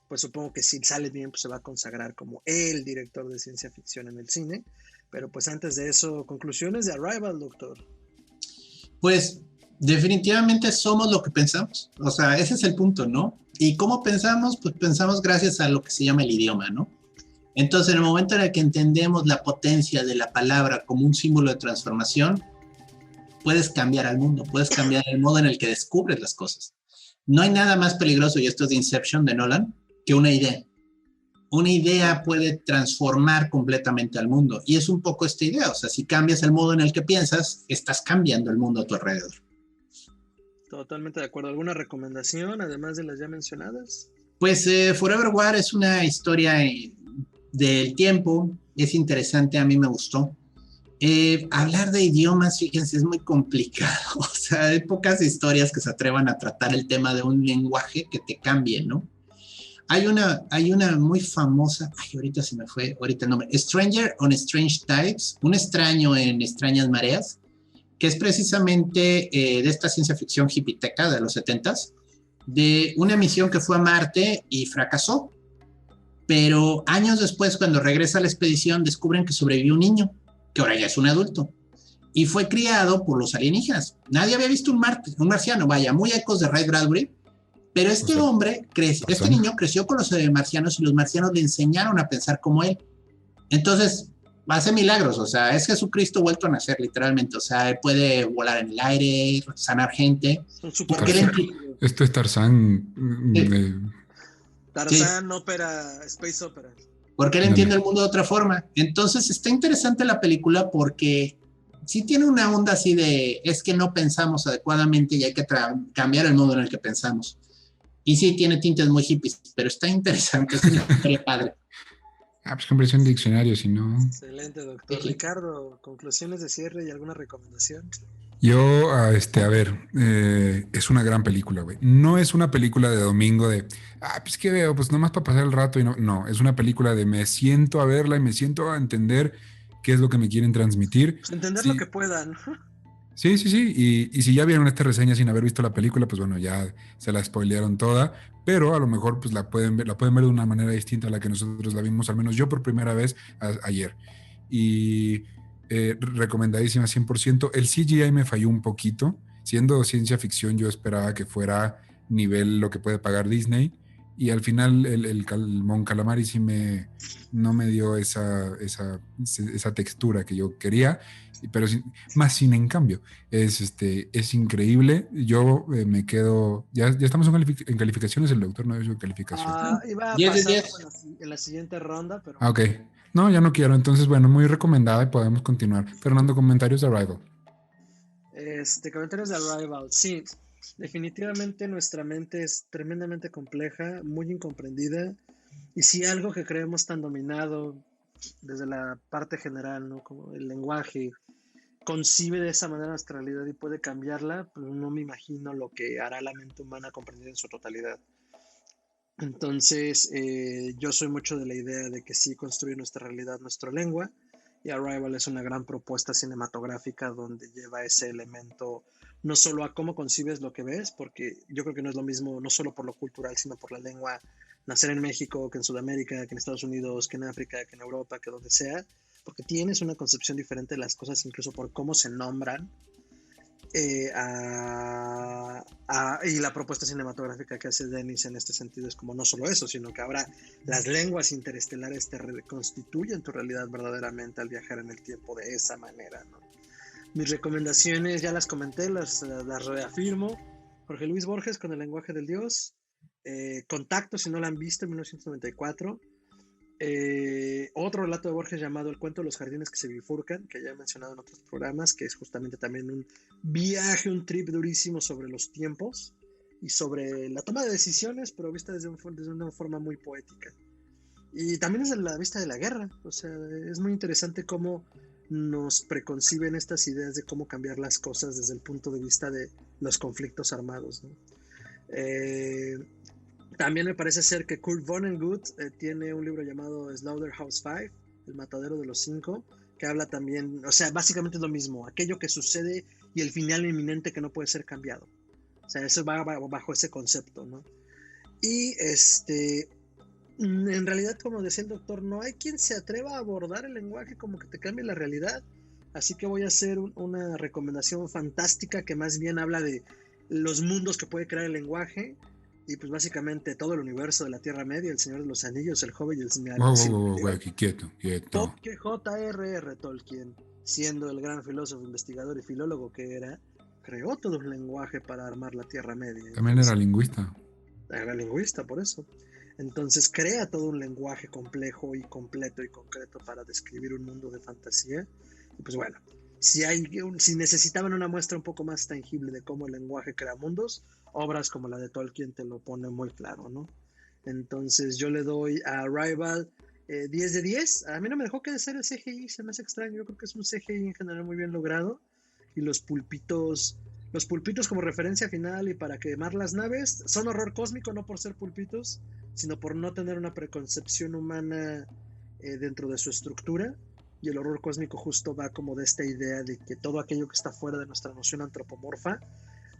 Pues supongo que si sale bien, pues se va a consagrar como el director de ciencia ficción en el cine. Pero pues antes de eso, conclusiones de Arrival, doctor. Pues definitivamente somos lo que pensamos, o sea, ese es el punto, ¿no? ¿Y cómo pensamos? Pues pensamos gracias a lo que se llama el idioma, ¿no? Entonces, en el momento en el que entendemos la potencia de la palabra como un símbolo de transformación, puedes cambiar al mundo, puedes cambiar el modo en el que descubres las cosas. No hay nada más peligroso, y esto es de Inception, de Nolan, que una idea. Una idea puede transformar completamente al mundo, y es un poco esta idea. O sea, si cambias el modo en el que piensas, estás cambiando el mundo a tu alrededor. Totalmente de acuerdo. ¿Alguna recomendación, además de las ya mencionadas? Pues Forever War es una historia del tiempo, es interesante, a mí me gustó. Hablar de idiomas, fíjense, es muy complicado. O sea, hay pocas historias que se atrevan a tratar el tema de un lenguaje que te cambie, ¿no? Hay una muy famosa, ahorita se me fue el nombre, Stranger on Strange Tides, un extraño en extrañas mareas, que es precisamente de esta ciencia ficción hipiteca de los 70s, de una misión que fue a Marte y fracasó, pero años después, cuando regresa a la expedición, descubren que sobrevivió un niño, que ahora ya es un adulto, y fue criado por los alienígenas. Nadie había visto un marciano, vaya, muy ecos de Ray Bradbury, pero este niño creció con los marcianos, y los marcianos le enseñaron a pensar como él. Entonces, hace milagros, o sea, es Jesucristo vuelto a nacer, literalmente. O sea, puede volar en el aire, sanar gente. Esto es Tarzán. Tarzán, ópera, space opera. Porque él entiende el mundo de otra forma. Entonces, está interesante la película porque sí tiene una onda así de, es que no pensamos adecuadamente y hay que cambiar el modo en el que pensamos. Y sí, tiene tintes muy hippies, pero está interesante, es una historia padre. Pues compré un diccionario, si no. Excelente, doctor. Sí. Ricardo, conclusiones de cierre y alguna recomendación. Yo, a ver, es una gran película, güey. No es una película de domingo de, pues ¿qué veo? Pues nomás para pasar el rato y no, es una película de me siento a verla y me siento a entender qué es lo que me quieren transmitir. Pues entender lo que puedan. Sí, y si ya vieron esta reseña sin haber visto la película, pues bueno, ya se la spoilearon toda, pero a lo mejor pues la pueden ver de una manera distinta a la que nosotros la vimos, al menos yo por primera vez ayer. Y recomendadísima 100%. El CGI me falló un poquito. Siendo ciencia ficción, yo esperaba que fuera nivel lo que puede pagar Disney, y al final el Mon Calamari sí no me dio esa textura que yo quería, pero más sin en cambio es increíble. Yo me quedo, ya estamos en calificaciones, el doctor no ha hecho calificación. Iba a pasar en la siguiente ronda, pero ok, no, ya no quiero. Entonces, bueno, muy recomendada y podemos continuar. Fernando, comentarios de Arrival. Comentarios de Arrival, sí. Definitivamente nuestra mente es tremendamente compleja, muy incomprendida, y si algo que creemos tan dominado desde la parte general, ¿no? Como el lenguaje, concibe de esa manera nuestra realidad y puede cambiarla, pues no me imagino lo que hará la mente humana comprendida en su totalidad. Entonces, yo soy mucho de la idea de que sí construye nuestra realidad, nuestra lengua, y Arrival es una gran propuesta cinematográfica donde lleva ese elemento no solo a cómo concibes lo que ves, porque yo creo que no es lo mismo, no solo por lo cultural, sino por la lengua, nacer en México, que en Sudamérica, que en Estados Unidos, que en África, que en Europa, que donde sea, porque tienes una concepción diferente de las cosas, incluso por cómo se nombran, y la propuesta cinematográfica que hace Denis en este sentido es como no solo eso, sino que ahora las lenguas interestelares te reconstituyen tu realidad verdaderamente al viajar en el tiempo de esa manera, ¿no? Mis recomendaciones ya las comenté, las reafirmo. Jorge Luis Borges con El lenguaje del Dios, Contacto, si no la han visto, en 1994. Otro relato de Borges llamado El cuento de los jardines que se bifurcan, que ya he mencionado en otros programas, que es justamente también un viaje, un trip durísimo sobre los tiempos y sobre la toma de decisiones, pero vista desde una forma muy poética. Y también desde la vista de la guerra, o sea, es muy interesante cómo nos preconciben estas ideas de cómo cambiar las cosas desde el punto de vista de los conflictos armados, ¿no? También me parece ser que Kurt Vonnegut tiene un libro llamado Slaughterhouse 5, El matadero de los 5, que habla también, o sea, básicamente es lo mismo, aquello que sucede y el final inminente que no puede ser cambiado. O sea, eso va bajo ese concepto, ¿no? Y en realidad, como decía el doctor, no hay quien se atreva a abordar el lenguaje como que te cambie la realidad. Así que voy a hacer una recomendación fantástica que más bien habla de los mundos que puede crear el lenguaje. Y pues básicamente todo el universo de la Tierra Media, El Señor de los Anillos, El Joven y el Wow, quieto. Porque J.R.R. Tolkien, siendo el gran filósofo, investigador y filólogo que era, creó todo un lenguaje para armar la Tierra Media. También era lingüista. Era lingüista, por eso. Entonces crea todo un lenguaje complejo y completo y concreto para describir un mundo de fantasía. Y pues bueno, si necesitaban una muestra un poco más tangible de cómo el lenguaje crea mundos, obras como la de Tolkien te lo pone muy claro, ¿no? Entonces yo le doy a Arrival 10 de 10. A mí no me dejó que de ser el CGI, se me hace extraño. Yo creo que es un CGI en general muy bien logrado. Y los pulpitos como referencia final y para quemar las naves, son horror cósmico no por ser pulpitos, sino por no tener una preconcepción humana dentro de su estructura. Y el horror cósmico justo va como de esta idea de que todo aquello que está fuera de nuestra noción antropomorfa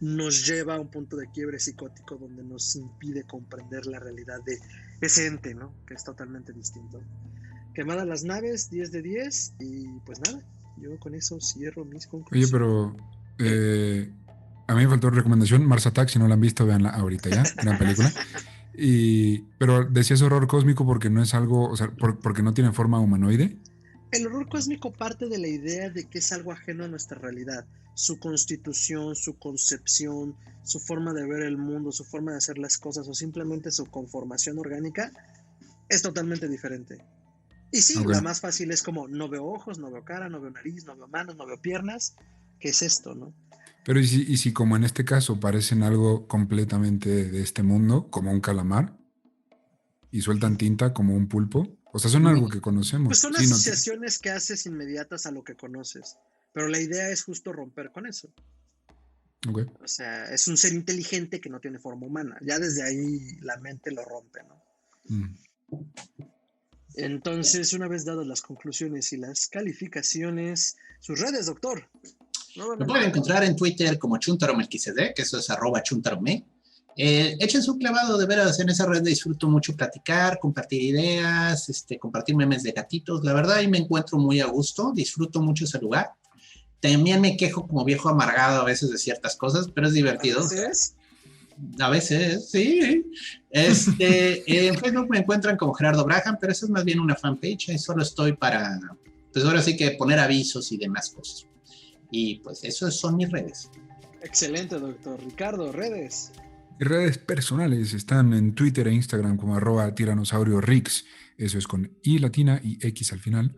nos lleva a un punto de quiebre psicótico donde nos impide comprender la realidad de ese ente, ¿no? Que es totalmente distinto. Quemadas las naves, 10 de 10, y pues nada, yo con eso cierro mis Oye, conclusiones. pero a mí me faltó recomendación. Mars Attack, si no la han visto, véanla ahorita ya. Gran película. Pero decías horror cósmico porque no es algo, o sea, porque no tiene forma humanoide. El horror cósmico parte de la idea de que es algo ajeno a nuestra realidad. Su constitución, su concepción, su forma de ver el mundo, su forma de hacer las cosas o simplemente su conformación orgánica es totalmente diferente. Y sí, Ok. la más fácil es como no veo ojos, no veo cara, no veo nariz, no veo manos, no veo piernas. ¿Qué es esto, no? Pero ¿y si como en este caso parecen algo completamente de este mundo, como un calamar, y sueltan tinta como un pulpo? O sea, son algo que Pues conocemos. son Sí, no. asociaciones que haces inmediatas a lo que conoces. Pero la idea es justo romper con eso. Ok. O sea, es un ser inteligente que no tiene forma humana. Ya desde ahí la mente lo rompe, ¿no? Mm. Entonces, una vez dadas las conclusiones y las calificaciones, sus redes, doctor. Lo pueden Nuevamente. encontrar en Twitter como Chuntaromelquisedec, que eso es @chuntarome. Echen su clavado, de veras, en esa red disfruto mucho platicar, compartir ideas, compartir memes de gatitos. La verdad, ahí me encuentro muy a gusto, disfruto mucho ese lugar. También me quejo como viejo amargado a veces de ciertas cosas, pero es A divertido. O sea, veces. a veces, sí. En Facebook me encuentran como Gerardo Braham, pero eso es más bien una fanpage. Ahí solo estoy para, pues ahora sí que poner avisos y demás cosas. Y pues eso son mis redes. Excelente, doctor. Ricardo, redes. Mis redes personales están en Twitter e Instagram como @tiranosauriorix. Eso es con I latina y X al final.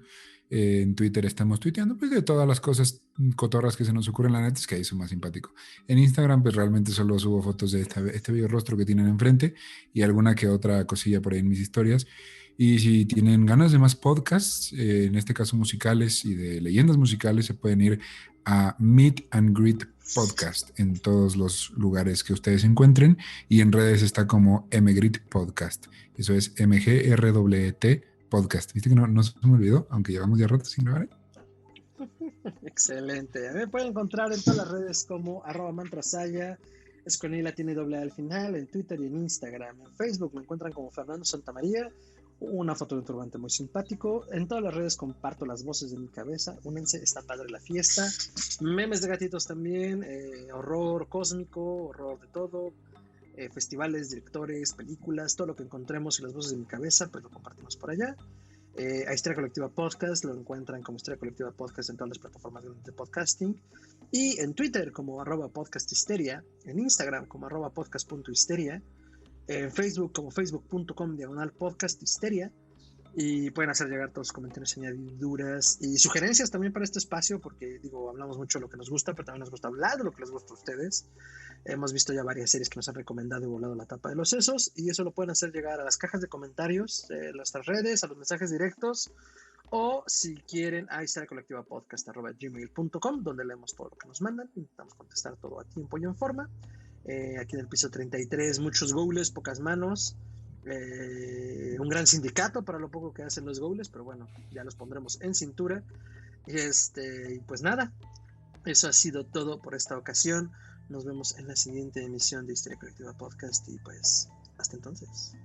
En Twitter estamos tuiteando pues de todas las cosas cotorras que se nos ocurren, la neta es que ahí son más simpático. En Instagram pues realmente solo subo fotos de este bello rostro que tienen enfrente y alguna que otra cosilla por ahí en mis historias. Y si tienen ganas de más podcasts, en este caso musicales y de leyendas musicales, se pueden ir a Meet and Greet Podcast en todos los lugares que ustedes encuentren y en redes está como mgrit podcast. Eso es MGRWT podcast. ¿Viste que no se me olvidó? Aunque llevamos ya rato sin grabar. Excelente. A mí me pueden encontrar en todas las redes como @mantrasaya. Es con I latina y doble A al final, en Twitter y en Instagram. En Facebook me encuentran como Fernando Santamaría. Una foto de un turbante muy simpático. En todas las redes comparto las voces de mi cabeza. Únense, está padre la fiesta. Memes de gatitos también. Horror cósmico, horror de todo. Festivales, directores, películas, todo lo que encontremos y las voces de mi cabeza, pues lo compartimos por allá. A Histeria Colectiva Podcast, lo encuentran como Histeria Colectiva Podcast en todas las plataformas de podcasting. Y en Twitter como @podcasthisteria, en Instagram como @podcast.histeria, en Facebook como facebook.com/podcasthisteria. Y pueden hacer llegar todos los comentarios, añadiduras y sugerencias también para este espacio, porque digo, hablamos mucho de lo que nos gusta, pero también nos gusta hablar de lo que les gusta a ustedes. Hemos visto ya varias series que nos han recomendado y volado la tapa de los sesos, y eso lo pueden hacer llegar a las cajas de comentarios de nuestras redes, a los mensajes directos, o si quieren a histeriacolectivapodcast@gmail.com, donde leemos todo lo que nos mandan, intentamos contestar todo a tiempo y en forma. Aquí en el piso 33, muchos goles, pocas manos. Un gran sindicato para lo poco que hacen los goles, pero bueno, ya los pondremos en cintura. Y pues nada, eso ha sido todo por esta ocasión. Nos vemos en la siguiente emisión de Histeria Colectiva Podcast y pues hasta entonces.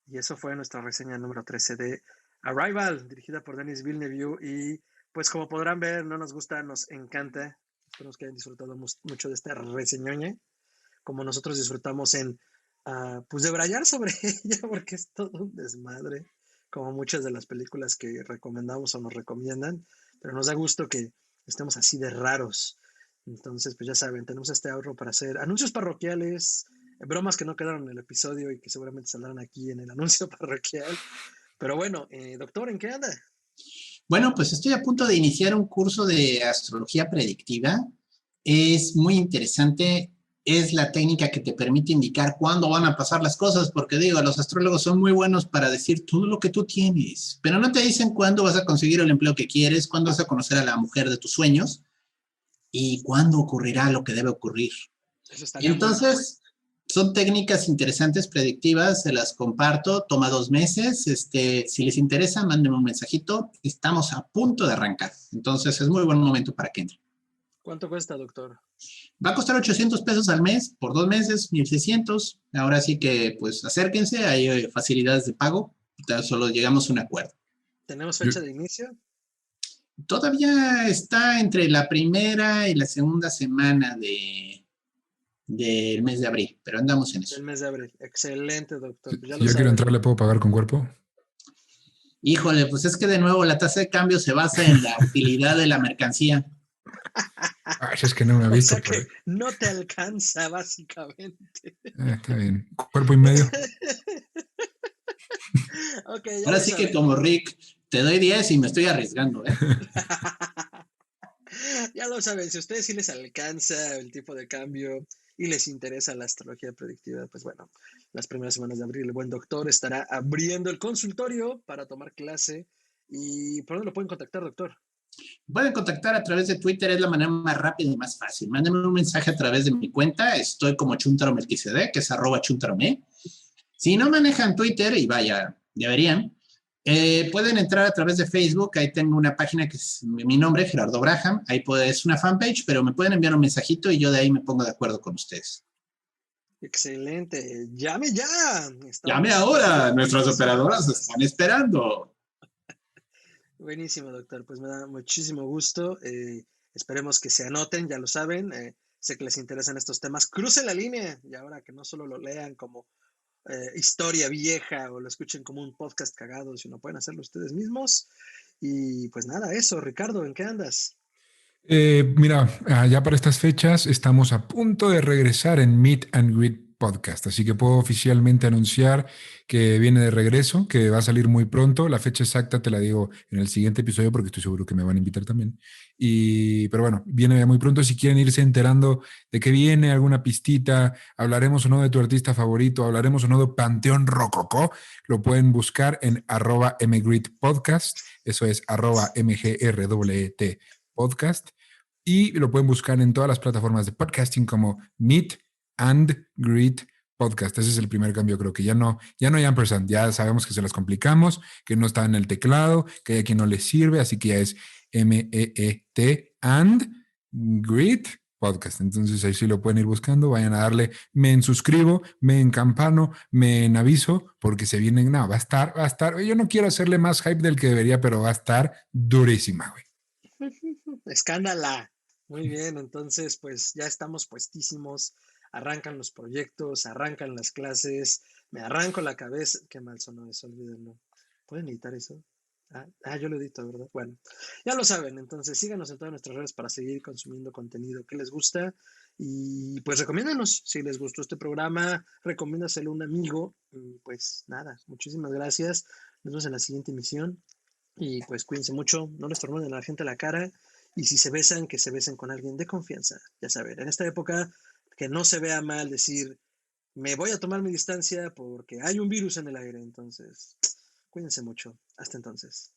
Y eso fue nuestra reseña número 13 de Arrival, dirigida por Denis Villeneuve. Y pues como podrán ver, no nos gusta, nos encanta. Esperamos que hayan disfrutado mucho de esta reseñoña, como nosotros disfrutamos en pues debrayar sobre ella, porque es todo un desmadre, como muchas de las películas que recomendamos o nos recomiendan, pero nos da gusto que estemos así de raros. Entonces, pues ya saben, tenemos este ahorro para hacer anuncios parroquiales, bromas que no quedaron en el episodio y que seguramente saldrán aquí en el anuncio parroquial. Pero bueno, doctor, ¿en qué anda? Bueno, pues estoy a punto de iniciar un curso de astrología predictiva. Es muy interesante. Es la técnica que te permite indicar cuándo van a pasar las cosas, porque digo, los astrólogos son muy buenos para decir todo lo que tú tienes, pero no te dicen cuándo vas a conseguir el empleo que quieres, cuándo vas a conocer a la mujer de tus sueños y cuándo ocurrirá lo que debe ocurrir. Eso Y estaría muy mal. entonces, son técnicas interesantes, predictivas, se las comparto, toma 2 meses. Si les interesa, mándenme un mensajito. Estamos a punto de arrancar. Entonces, es muy buen momento para que entren. ¿Cuánto cuesta, doctor? Va a costar 800 pesos al mes, por 2 meses, 1600. Ahora sí que, pues, acérquense, hay facilidades de pago. Solo llegamos a un acuerdo. ¿Tenemos fecha de inicio? Todavía está entre la primera y la segunda semana del mes de abril, pero andamos en eso. El mes de abril. Excelente, doctor. Pues ya Si lo yo quiero saben. entrar, ¿le puedo pagar con cuerpo? Híjole, pues es que de nuevo la tasa de cambio se basa en la utilidad de la mercancía. Ay, es que no me ha O visto. sea que no te alcanza, básicamente. Está bien. Cuerpo y medio. Ok, ya Ahora lo sí saben. que como Rick, te doy 10 y me estoy arriesgando, ¿eh? Ya lo saben, si a ustedes sí les alcanza el tipo de cambio y les interesa la astrología predictiva, pues bueno, las primeras semanas de abril el buen doctor estará abriendo el consultorio para tomar clase. ¿Y por dónde lo pueden contactar, doctor? Pueden contactar a través de Twitter, es la manera más rápida y más fácil. Mándenme un mensaje a través de mi cuenta, estoy como Chuntaromelquisedec, que es @chuntarome. Si no manejan Twitter, y vaya, deberían, pueden entrar a través de Facebook, ahí tengo una página que es mi nombre, Gerardo Braham, ahí es una fanpage, pero me pueden enviar un mensajito y yo de ahí me pongo de acuerdo con ustedes. Excelente. Llame ya. Llame Estamos ahora, nuestras muchísimas operadoras gracias. están esperando. Buenísimo, doctor. Pues me da muchísimo gusto. Esperemos que se anoten, ya lo saben. Sé que les interesan estos temas. Crucen la línea y ahora que no solo lo lean como historia vieja o lo escuchen como un podcast cagado, sino pueden hacerlo ustedes mismos. Y pues nada, eso, Ricardo, ¿en qué andas? Mira, ya para estas fechas estamos a punto de regresar en Meet and Greet Podcast, así que puedo oficialmente anunciar que viene de regreso, que va a salir muy pronto. La fecha exacta te la digo en el siguiente episodio porque estoy seguro que me van a invitar también. Pero bueno, viene ya muy pronto. Si quieren irse enterando de que viene alguna pistita, hablaremos o no de tu artista favorito, hablaremos o no de Panteón Rococó, lo pueden buscar en @mgreetpodcast, eso es @mgrwt podcast, y lo pueden buscar en todas las plataformas de podcasting como Meet and Greet Podcast. Ese es el primer cambio, creo que ya no hay ampersand, ya sabemos que se las complicamos, que no está en el teclado, que hay a quien no le sirve, así que ya es MEET and Greet Podcast. Entonces ahí sí lo pueden ir buscando, vayan a darle me en suscribo, me en campano, me en aviso, porque se vienen, no, va a estar, yo no quiero hacerle más hype del que debería, pero va a estar durísima, güey. Escándala. Muy bien, entonces pues ya estamos puestísimos. Arrancan los proyectos, arrancan las clases. Me arranco la cabeza. Qué mal sonó eso, olvídenlo. ¿Pueden editar eso? Yo lo edito, ¿verdad? Bueno, ya lo saben, entonces síganos en todas nuestras redes para seguir consumiendo contenido que les gusta y pues recomiéndanos, si les gustó este programa, recomiéndaselo a un amigo y pues nada, muchísimas gracias, nos vemos en la siguiente emisión y pues cuídense mucho, no les tornen a la gente a la cara y si se besan, que se besen con alguien de confianza, ya saben, en esta época que no se vea mal decir, me voy a tomar mi distancia porque hay un virus en el aire, entonces cuídense mucho, hasta entonces.